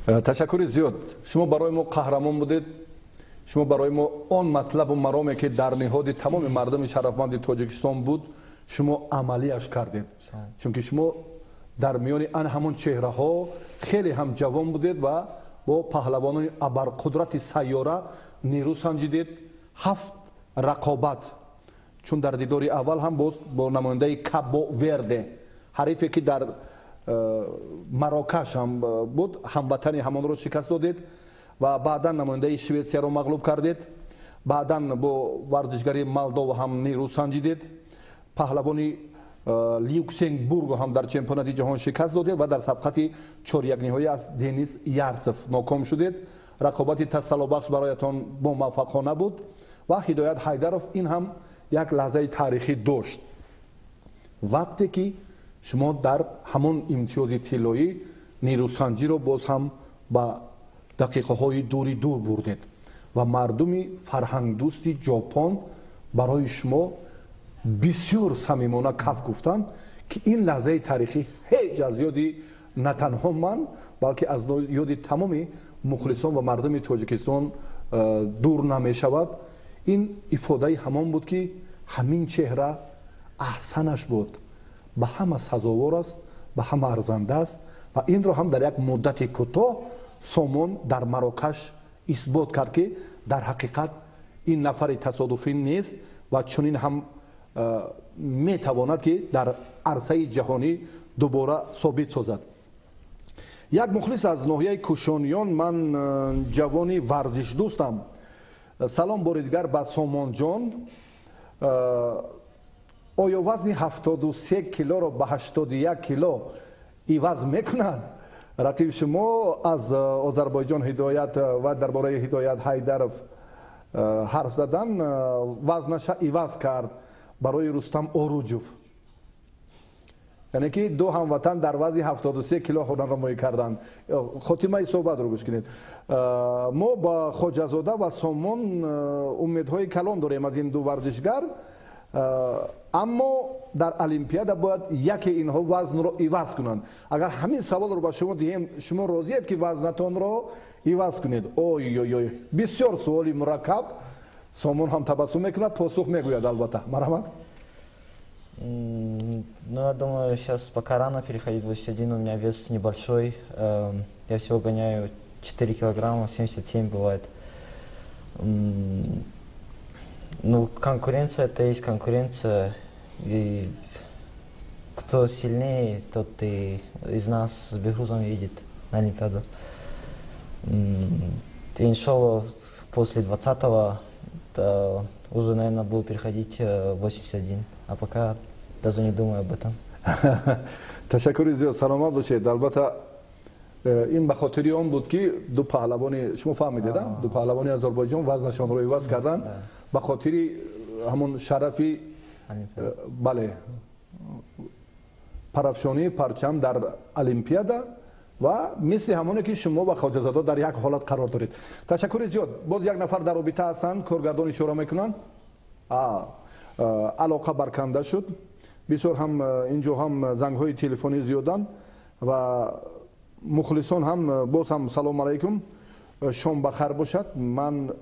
ташаккури зиёд. шумо барои мо қаҳрамон будед. шумо барои мо он матлабу мароме ки дар ниҳоди тамоми мардами шарафманди Тоҷикистон буд, шумо амалияш кардед. чунки шумо дар миёни ан ҳамон чеҳраҳо хеле ҳам ҷавон будед ва бо паҳлавонони абарқудрати сайёра нерӯ санҷидед. 7 рақобат, чун дар дидори аввал ҳам боз бо намояндаи Кабо Верде, ҳарифе ки дар Марокаш ҳам буд, ҳамватани ҳамонро шикаст додед ва баъдан намояндаи Шветсияро мағлуб кардед. баъдан бо варзишгари Молдова ҳам нерӯ санҷидед. паҳлавони Люксембурго ҳам дар чемпионати ҷаҳон шикаст додед ва дар сабқати чорякниҳоӣ аз Денис Ярцев ноком шудед. рақобати тассалобахш бароятон бомуваффақона буд ва Ҳидоят Ҳайдаров ин ҳам як лаҳзаи таърихӣ дошт. вақте ки шумо дар ҳамон имтиёзи тиллоӣ нерӯсанҷиро боз ҳам ба дақиқаҳои дури дур бурдед ва мардуми фарҳангдӯсти ҷопон барои шумо бисёр самимона каф гуфтанд ки ин лаҳзаи таърихӣ ҳеҷ аз ёди на танҳо ман балки аз ёди тамоми мухлисон ва мардуми тоҷикистон дур намешавад. ин ифодаи ҳамон буд ки ҳамин чеҳра аҳсанаш буд, ба ҳама сазовор аст, ба ҳама арзанда аст ва инро ҳам дар як муддати кӯтоҳ Сомон дар Марокаш исбот кард ки дар ҳақиқат ин нафари тасодуфӣ нест ва чунин ҳам метавонад ки дар арсаи ҷаҳонӣ дубора собит созад. як мухлис аз ноҳияи Кушониён, ман ҷавони варзишдӯстам. салом бори дигар ба Сомонҷон. оё вазни 73 килоро ба 81 кило иваз мекунад? рақиби шумо аз Озарбойҷон Ҳидоят ва дар бораи Ҳидоят Ҳайдаров ҳарф задан, вазнаша иваз кард барои Рустам Оруҷов. яъне ки ду ҳамватан дар вазни 73 кило ҳунарнамоӣ карданд. хотимаи суҳбатро гӯш кунед. мо ба Хоҷазода ва Сомон умедҳои калон дорем аз ин ду варзишгар, аммо дар олимпиада бояд яке инҳо вазнро иваз кунанд. агар ҳамин саволро ба шумо диҳем, шумо розиед ки вазнатонро иваз кунед? ой бисёр суоли мураккаб. Сомон ҳам табассум мекунад, посух мегӯяд албатта. Марҳамат. Ну, я думаю, сейчас пока рано переходить в 81, у меня вес небольшой. Я всего гоняю 4 килограмма, 77 бывает. Ну, конкуренция это есть конкуренция. И кто сильнее, тот и из нас с Бехрузом едет на Олимпиаду. Иншаллах, после 20-го уже, наверное, буду переходить в 81. А пока даже не думаю об этом. ташаккури зиёд. саломат бошед. албатта ин ба хотири он буд ки ду паҳлавони, шумо фаҳмидед, ду паҳлавони Озарбойҷон вазнашонро иваз кардан ба хотири ҳамон шарафи бале парафшонии парчам дар олимпиада ва мисли ҳамоне ки шумо ва Хоҷазода дар як ҳолат қарор доред. ташаккури зиёд. боз як нафар дар робита ҳастанд, коргардон ишора мекунанд. алоқа барканда шуд. бисёр ҳам инҷо ҳам зангҳои телефонӣ зиёданд ва мухлисон ҳам боз ҳам салому алайкум, шом бахар бошад. ман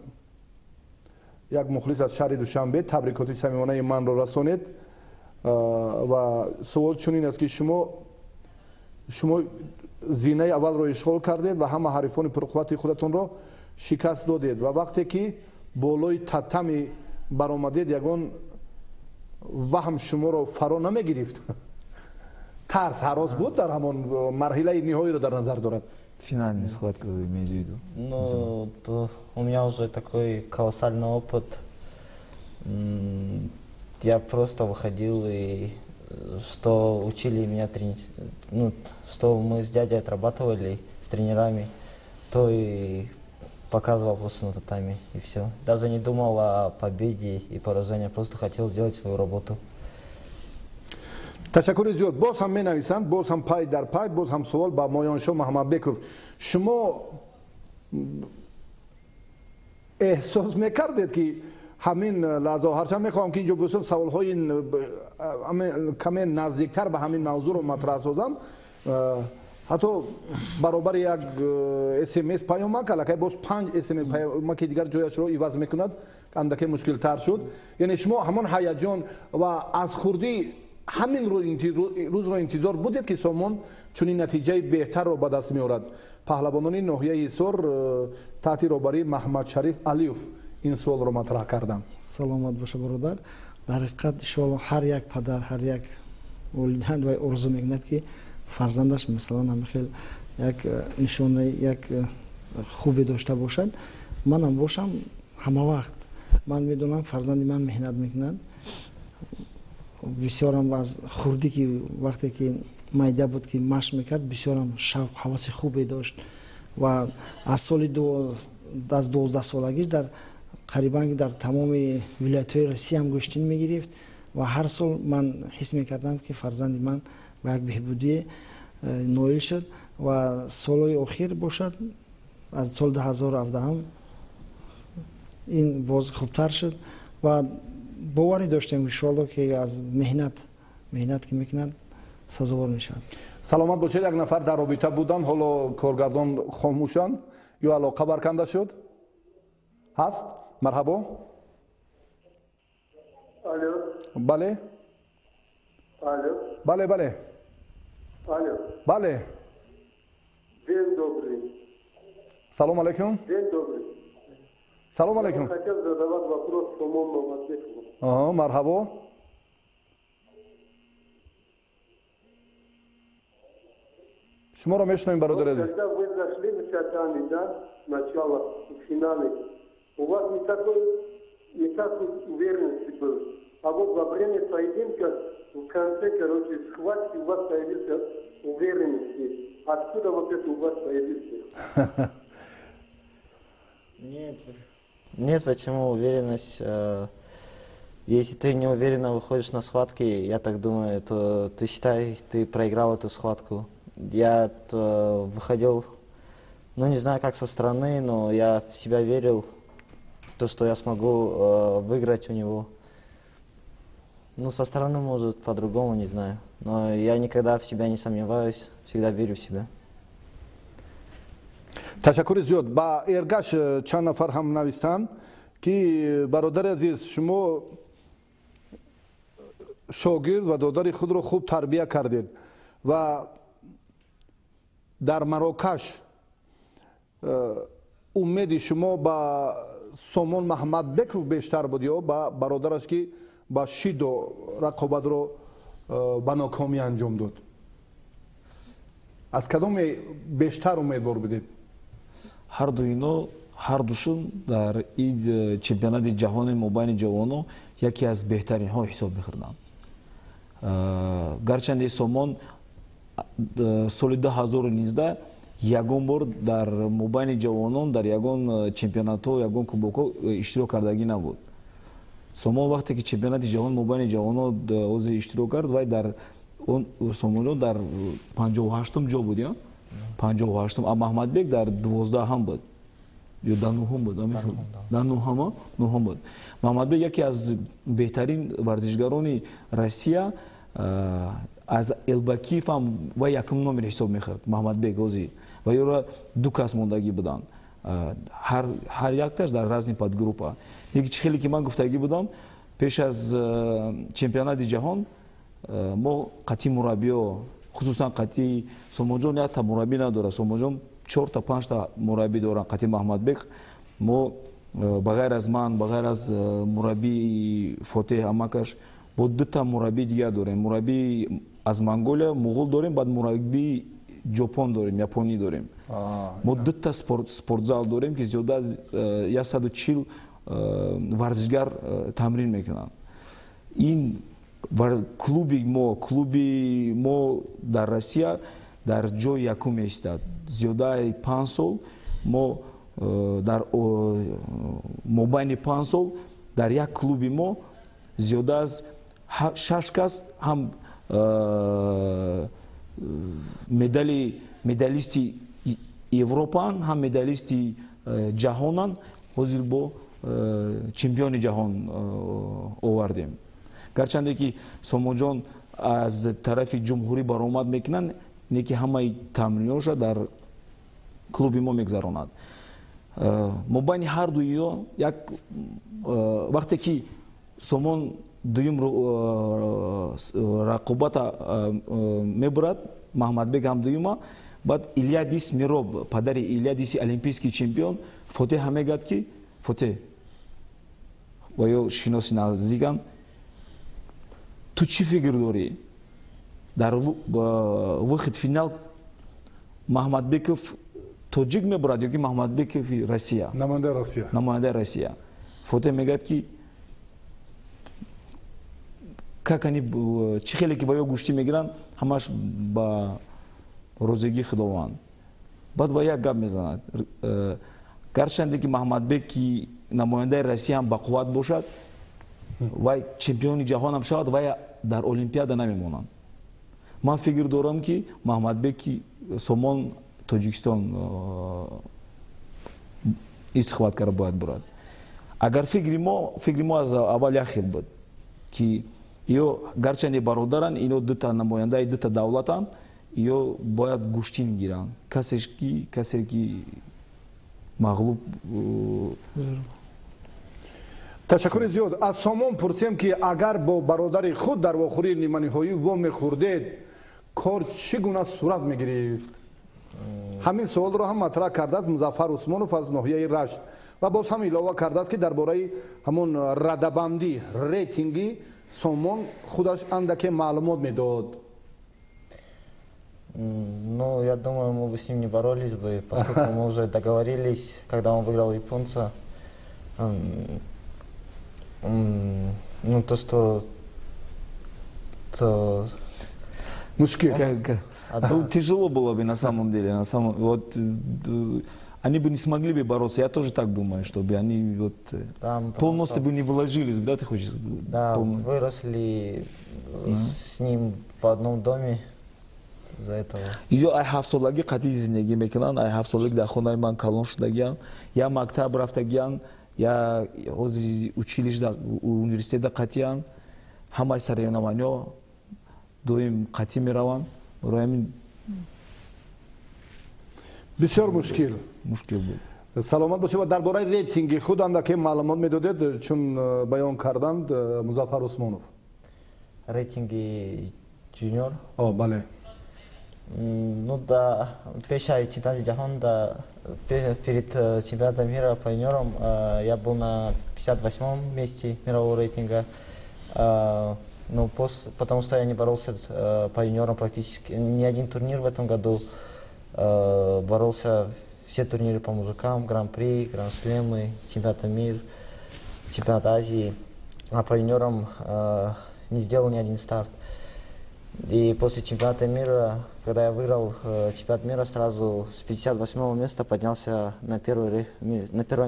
як мухлис аз шаҳри Душанбе табрикоти самимонаи манро расонед ва савол чунин аст ки шумо зинаи аввалро ишғол кардед ва ҳама ҳарифони пурқуввати худатонро шикаст додед ва вақте ки болои татами баромадед, ягон ваҳм шуморо фаро намегирифт? тарс, ҳарос буд дар ҳамон марҳилаи ниҳоиро дар назар дорад? Финальная схватка, вы имеете в виду? Ну, у меня уже такой колоссальный опыт. Я просто выходил и что учили меня что мы с дядей отрабатывали с тренерами, то и показывал просто на татами, и все. Даже не думал о победе и поражении, просто хотел сделать свою работу. ташаккури зиёд. боз ҳам менависанд, боз ҳам пай дар пай, боз ҳам савол ба Моёншоҳ Маҳмадбеков. шумо эҳсос мекардед ки ҳамин лаҳза, ҳарчанд мехоҳам ки инҷо бисёр саволҳои каме наздиктар ба ҳамин мавзӯъро матраҳ созам, ҳатто баробари як смс паёмак аллакай боз 5 смс паёмаки дигар ҷояшро иваз мекунад, андаке мушкилтар шуд. яъне шумо ҳамон ҳаяҷон ва аз хурдӣ ҳамин рӯзро интизор будед ки Сомон чунин натиҷаи беҳтарро ба даст меорад? паҳлавонони ноҳияи Ҳисор таҳти роҳбарии Маҳмадшариф Алиев ин суолро матраҳ карданд. саломат боша бародар. дар ҳақиқат иншоалло ҳар як падар, ҳар як волидайн ва орзу мекунад ки фарзандаш масалан ҳамихел як нишонаи як хубе дошта бошад. манам бошам ҳама вақт. ман медонам фарзанди ман меҳнат мекунад. бисёрам аз хурдӣ ки вақте ки майда буд ки машқ мекард, бисёрам шавқ ҳаваси хубе дошт ва аз соли аз 12 солагиш дар қарибан дар тамоми вилоятҳои Россия ҳам гӯштин мегирифт ва ҳар сол ман ҳис мекардам ки фарзанди ман ба як беҳбудӣ ноил шуд ва солҳои охир бошад аз соли 2017 ин боз хубтар шуд ва боварӣ доштем иншоалло ки аз меҳнат ки мекунад сазовор мешавад. саломат бошед. як нафар дар робита буданд, ҳоло коргардон хомӯшанд ё алоқа барканда шуд? ҳаст? марҳабо. Алло. бале. Алло. бале бале Алло. бале. День добрый. салом алейкум. День добрый. салом алейкум. Я хотел задавать вопрос Сомону Махмадбекову. марҳабо. шуморо мешунавем бародари азиз. Когда вы зашли в Чатани, да, начало, в финале, у вас никакой уверенности было. А вот во время поединка, в конце, схватки у вас появился уверенности. Откуда вот это у вас появился? Нет, почему уверенность? Если ты не уверенно выходишь на схватки, я так думаю, то ты считай, ты проиграл эту схватку. Я выходил, не знаю как со стороны, но я в себя верил, то, что я смогу выиграть у него. Со стороны, может, по-другому, не знаю. Но я никогда в себя не сомневаюсь, всегда верю в себя. ташаккури зиёд. ба эргаш чанд нафар ҳам навистанд ки бародари азиз, шумо шогирд ва додари худро хуб тарбия кардед ва дар Марокаш умеди шумо ба Сомон Маҳмадбеков бештар буд ё ба бародараш ки ба Шидо рақобатро ба нокомӣ анҷом дод? аз кадоме бештар умедвор будед? ҳарду ино ҳардушун дар ин чемпионати ҷаҳони мобайни ҷавоно яке аз беҳтаринҳо ҳисоб мехӯрданд. гарчанде Сомон соли 2019 ягон бор дар мобайни ҷавонон дар ягон чемпионатҳо, ягон кубокҳо иштирок кардагӣ набуд. Сомон вақте ки чемпионати ҷаҳон мобайни ҷавоно ози иштирок кард, вай дар Сомон дар 58-ум ҷо буд, 58-ум, а Маҳмадбек дар 12-ҳам буд. ё дар 9-ум буд, дар 9-ум буд. Маҳмадбек яке аз беҳтарин варзишгарони Россия, аз Элбакиев ҳам ва якум номер ҳисоб мехӯрд. Маҳмадбек ози ва ёро ду кас мондагӣ буданд. ҳар якташ дар разни подгруппа. Яки чӣ хеле ки ман гуфтагӣ будам, пеш аз чемпионати ҷаҳон мо қатъи мураббиё, хусусан қатъи Сомонҷон якта мураббӣ надорад. Сомонҷон 4-5 мураббӣ доранд. қатъи Маҳмадбек мо ба ғайр аз ман, ба ғайр аз мураббии Фотеҳ Амакаш, бо дута мураббии дигар дорем. Мураббии аз Монголия, Муғул дорем, баъд мураббии Ҷопон дорем, Японӣ дорем. Мо дута спортзал дорем ки зиёда аз 140 варзишгар тамрин мекунанд. Ин клуби мо дар Россия дар ҷои якум меистад. Зиёдаи 5 сол мо дар мобайни 5 сол дар як клуби мо зиёда аз 6 кас ҳам медалисти Европан, ҳам медалисти ҷаҳонан, ҳозир бо чемпиони ҷаҳон овардем. гарчанде ки Сомонҷон аз тарафи ҷумҳурӣ баромад мекунанд, не ки ҳамаи тамринҳоша дар клуби мо мегзаронад. мобайни ҳарду ино як вақте ки Сомон дуюм рақобата мебурад, Маҳмадбек ҳам дуюма, баъд Ильядис Мироб, падари Ильядиси олимпийский чемпион, Фотеҳ ҳам мегӯяд ки Фотеҳ ва ё шиноси наздикам, ту чӣ фикр дорӣ дар вақти финал Маҳмадбеков тоҷик мебурад ё ки Маҳмадбекови Россия, намояндаи Россия? Фотеҳ мегӯяд ки чӣ хеле ки ва ё гӯштӣ мегиранд, ҳамаш ба розигии Худованд. баъд ва як гап мезанад. гарчанде ки Маҳмадбек ки намояндаи Россия ҳам бақувват бошад, вай чемпиони ҷаҳон ҳам шавад, вай дар олимпиада намемонад. Ман фикр дорам ки Маҳмадбек ки Сомон Тоҷикистон истихват карда бояд бурад. Агар фикри мо аз аввал як хел буд ки ё гарчанде бародаран, ино дута намояндаи дута давлатан, ё бояд гӯштин гиранд. Касе ки мағлуб. ташаккури зиёд. Аз Сомон пурсем ки агар бо бародари худ дар охирии ниманиҳоӣ во мехӯрдед, кор чӣ гуна сурат мегирифт? ҳамин суолро ҳам матраҳ кардааст Музаффар Усмонов аз ноҳияи Рашт ва боз ҳам илова кардааст ки дар бораи ҳамон радабандӣ, рейтинги Сомон худаш андаке маълумот медод. Ну, я думаю, мы бы с ним не боролись бы, поскольку мы уже договорились, когда он выиграл японца. Ну, то, что... Мушкил. Тяжело было бы на самом деле. Вот, они бы не смогли бы бороться. Я тоже так думаю, чтобы они вот, полностью бы не вложились. Да, ты хочешь? Да, выросли с ним в одном доме. За этого. Иё ай ҳафтсолагӣ қатъи зиндагӣ мекунанд, ай ҳафтсолагӣ дар хонаи ман калон шудагиянд, я мактаб рафтагиянд, я ҳозир училишда университета қатъиянд, ҳамаи сарёнаманиҳо доим қатъӣ мераванд. Борои ҳамин бисёр мушкил буд. Саломат бошед. Ва дар бораи рейтинги худ андаке маълумот медодед, чун баён карданд Музаффар Усмонов. Рейтинги junior? Бале. Ну да, пеша чемпионате Джахон, да, перед чемпионатом мира по юниорам я был на 58-м месте мирового рейтинга. Ну, потому что я не боролся по юниорам практически. Ни один турнир в этом году. Боролся все турниры по мужикам, гран-при, гран-слемы, чемпионат мира, чемпионат Азии. А по юниорам не сделал ни один старт. И после чемпионата мира, когда я выиграл чемпионат мира, сразу с 58-го места поднялся на первое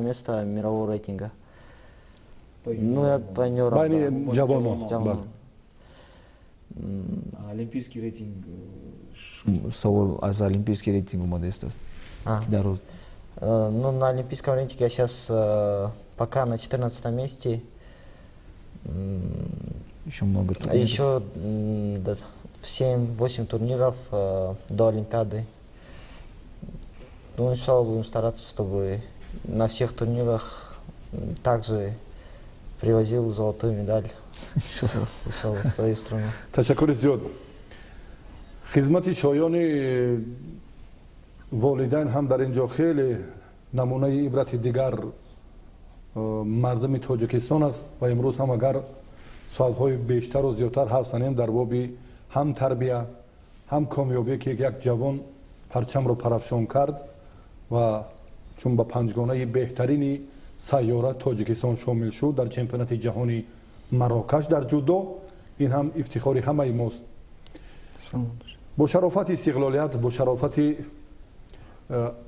место мирового рейтинга. Ну, я по юниорам. Джавоно. Олимпийский рейтинг? Savol az олимпийский рейтинг умадест. Ну, на олимпийском рейтинге я сейчас пока на 14 месте. Еще много турниров. Еще 7-8 турниров до Олимпиады. Ну, иншалла, будем стараться, чтобы на всех турнирах также привозил золотую медаль в свою страну. Ташаккури зиёд. Хизмати шоёни волидайн ҳам дар ин ҷо хеле намунаи ибрати дигар мардуми Тоҷикистон аст ва имрӯз ҳам агар соатҳои бештару зиёдтар ҳарф занем дар боби ҳам тарбия, ҳам комёбӣ ки як ҷавон парчамро парафшон кард ва чун ба панҷгонаи беҳтарини сайёра Тоҷикистон шомил шуд дар чемпионати ҷаҳони Марокаш дар ҷудо, ин ҳам ифтихори ҳамаи мост. бо шарофати истиқлолият, бо шарофати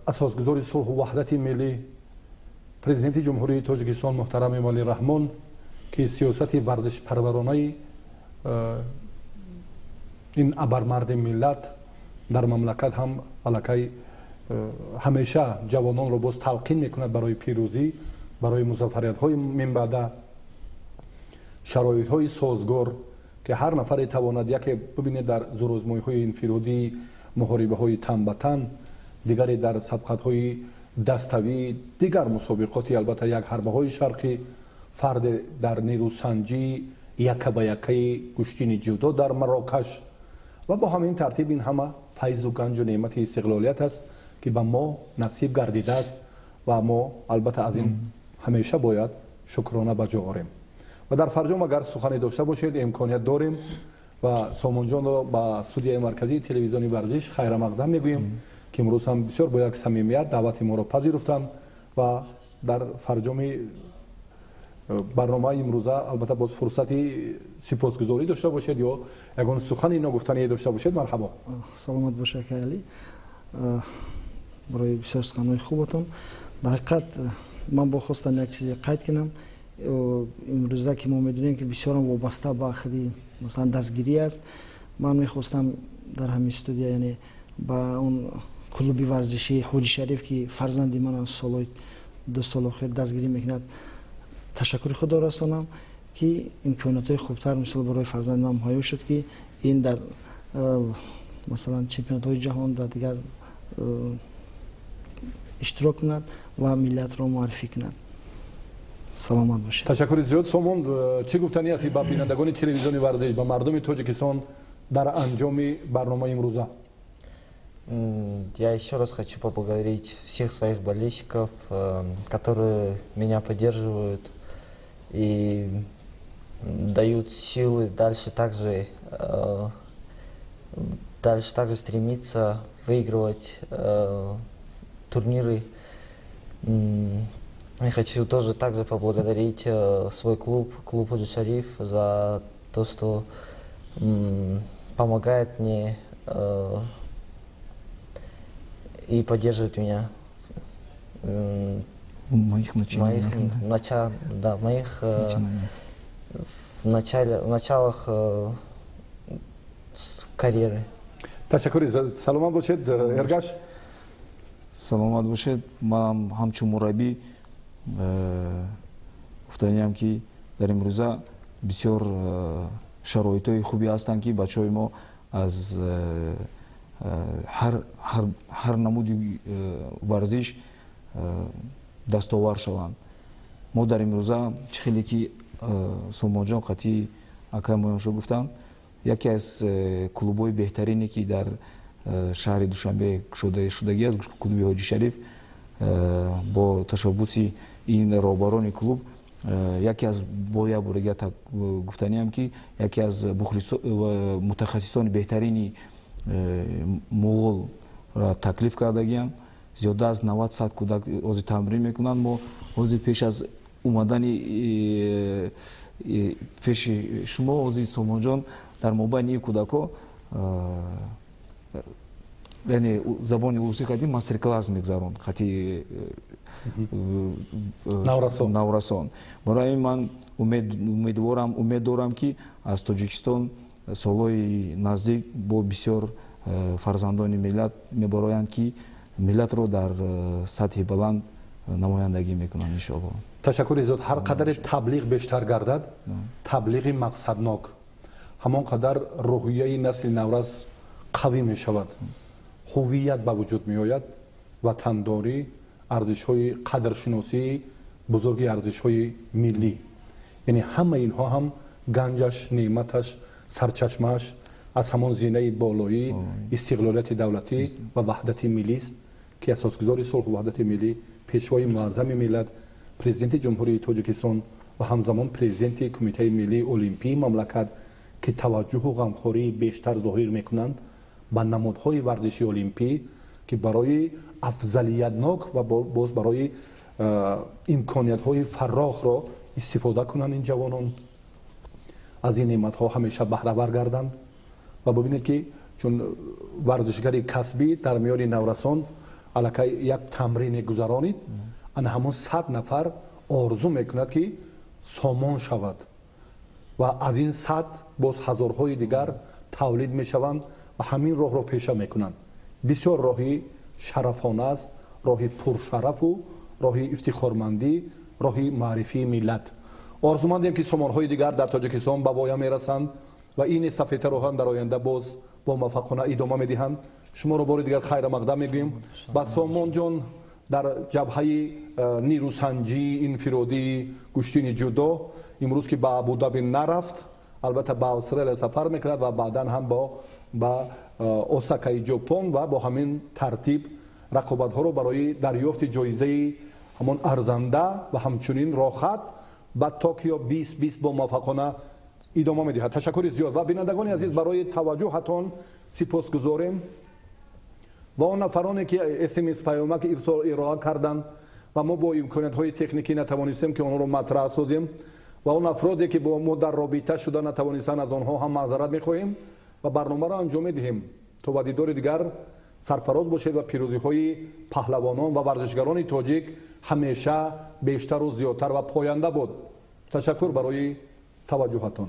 асосгузори сулҳу ваҳдати миллӣ, президенти ҷумҳурии Тоҷикистон муҳтарами Вали Раҳмон ки сиёсати варзишпарваронаи ин абармарди миллат дар мамлакат ҳам аллакай ҳамеша ҷавононро боз талқин мекунад барои пирӯзӣ, барои музаффариятҳои минбаъда, шароитҳои созгор ки ҳар нафаре тавонад яке бибинед дар зурӯзмӯйҳои инфиродӣ, муҳорибаҳои тан ба тан, дигаре дар сабқатҳои dastavi digar musobiqoti albatta як ҳарбаҳои шарқӣ фарде дар нерӯсанҷӣ яка ба якаи куштини ҷудо дар Марокаш ва бо ҳамин тартиб ин ҳама файзу ганҷу неъмати истиқлолият аст ки ба мо насиб гардидааст ва мо албатта аз ин ҳамеша бояд шукрона ба ҷо орем. ва дар фарҷом агар сухане дошта бошед имконият дорем ва Сомонҷонро ба студияи марказии телевизиони варзиш хайрамақдам мегӯем ки имрӯз ҳам бисёр бо як самимият даъвати моро пазируфтанд ва дар фарҷоми барномаи имрӯза албатта боз фурсати сипосгузорӣ дошта бошед ё ягон сухани ногуфтание дошта бошед. марҳабо. саломат бошед Али, барои бисёр суханҳои хубатон. дар ҳақиқат ман бо хостам як чизе қайд кунам. имрӯза ки мо медонем ки бисёрам вобаста ба ахиди масалан дастгирӣ аст. ман мехостам дар ҳамин студия яъне ба он клуби варзишии ҳоҷи шариф ки фарзанди манам солҳои 2 сол охир дастгирӣ мекунад ташаккури худро расонам ки имкониятҳои хубтар мисол барои фарзанди ман муҳайё шуд ки ин дар масалан чемпионатҳои ҷаҳон ва дигар иштирок кунад ва миллатро муаррифӣ кунад. саломат бошед. ташаккури зиёд. Сомон, чӣ гуфтанӣ ҳасти ба бинандагони телевизиони варзиш, ба мардуми Тоҷикистон дар анҷоми барномаи имрӯза? Я еще раз хочу поблагодарить всех своих болельщиков, которые меня поддерживают и дают силы дальше также стремиться выигрывать турниры. Я хочу тоже также поблагодарить свой клуб Ҳоҷи Шариф за то, что помогает мне и поддерживает меня в моих началах карьеры. Ташаккури. Саломат бошед, Эргаш. Саломат бошед. Ман ҳамчун мураббӣ гуфтаниам ки дар имрӯза бисёр шароитҳои хубе ҳастанд ки бачаҳои мо аз ҳар намуди варзиш дастовар шаванд. мо дар имрӯза чӣ хеле ки Сомонҷон қатъи акай моёншо гуфтанд, яке аз клубҳои беҳтарине ки дар шаҳри Душанбе кушода шудагӣ аст клуби Ҳоҷи Шариф. бо ташаббуси ин роҳбарони клуб яке аз бо як борига гуфтаниам ки яке аз мутахассисони беҳтарини муғулро таклиф кардагиам. зиёда аз 90 кӯдак ҳозир тамрин мекунанд. мо ҳозир пеш аз умадани пеши шумо ҳозир Сомонҷон дар мобайни ин кӯдакҳо яъне забони русӣ қатъи мастер-класс мегузаронд қатъи наврасон. барои ин ман умед дорам ки аз Тоҷикистон солҳои наздик бо бисёр фарзандони миллат мебароянд ки миллатро дар сатҳи баланд намояндагӣ мекунанд иншоалло. Ташаккури зиёд. ҳар қадаре таблиғ бештар гардад, таблиғи мақсаднок, ҳамон қадар рӯҳияи насли наврас қавӣ мешавад. ҳувият ба вуҷуд меояд, ватандорӣ, арзишҳои қадршиносии бузурги арзишҳои миллӣ. яъне ҳама инҳо ҳам ганҷаш, неъматаш, сарчашмааш аз ҳамон зинаи болоӣ истиқлолияти давлатӣ ва ваҳдати миллист ки асосгузори сулҳу ваҳдати миллӣ, пешвои муаззами миллат, президенти ҷумҳурии Тоҷикистон ва ҳамзамон президенти кумитаи миллии олимпии мамлакат ки таваҷҷӯҳу ғамхории бештар зоҳир мекунанд ба намудҳои варзиши олимпӣ ки барои афзалиятнок ва боз барои имкониятҳои фаррохро истифода кунанд ин ҷавонон, аз ин неъматҳо ҳамеша баҳравар гарданд. ва бубинед ки чун варзишгари касбӣ дар миёни наврасон аллакай як тамрине гузаронид, ана ҳамон 100 нафар орзу мекунад ки сомон шавад ва аз ин 100 боз ҳазорҳои дигар тавлид мешаванд ва ҳамин роҳро пеша мекунанд. бисёр роҳи шарафона аст, роҳи пуршарафу роҳи ифтихормандӣ, роҳи маърифии миллат. орзумандем ки сомонҳои дигар дар Тоҷикистон ба воя мерасанд ва ин эстафетаро ҳам дар оянда боз бо муваффақона идома медиҳанд. шуморо бори дигар хайра мақдам мегӯем. ба Сомонҷон дар ҷабҳаи нирӯсанҷии инфиродии куштини ҷудо имрӯз ки ба Абу-Даби нарафт, албатта ба Австралия сафар мекунад ва баъдан ҳам ба Осакаи Ҷопон ва бо ҳамин тартиб рақобатҳоро барои дарёфти ҷоизаи ҳамон арзанда ва ҳамчунин рохат ба Токио 2020 бо муваффақона идома медиҳад. ташаккури зиёд. ва бинандагони азиз барои таваҷҷӯҳатон сипосгузорем ва он нафароне ки смс паёмак ироа карданд ва мо бо имкониятҳои техникӣ натавонистем ки онҳоро матраҳ созем ва он афроде ки бо мо дар робита шуда натавонистанд аз онҳо ҳам маъзарат мехоҳем ва барномаро анҷом медиҳем. то ба дидори дигар, سرفراز باشید و پیروزی های پهلوانان و ورزشگران تاجیک همیشه بیشتر و زیادتر و پاینده بود. تشکر برای توجهتان.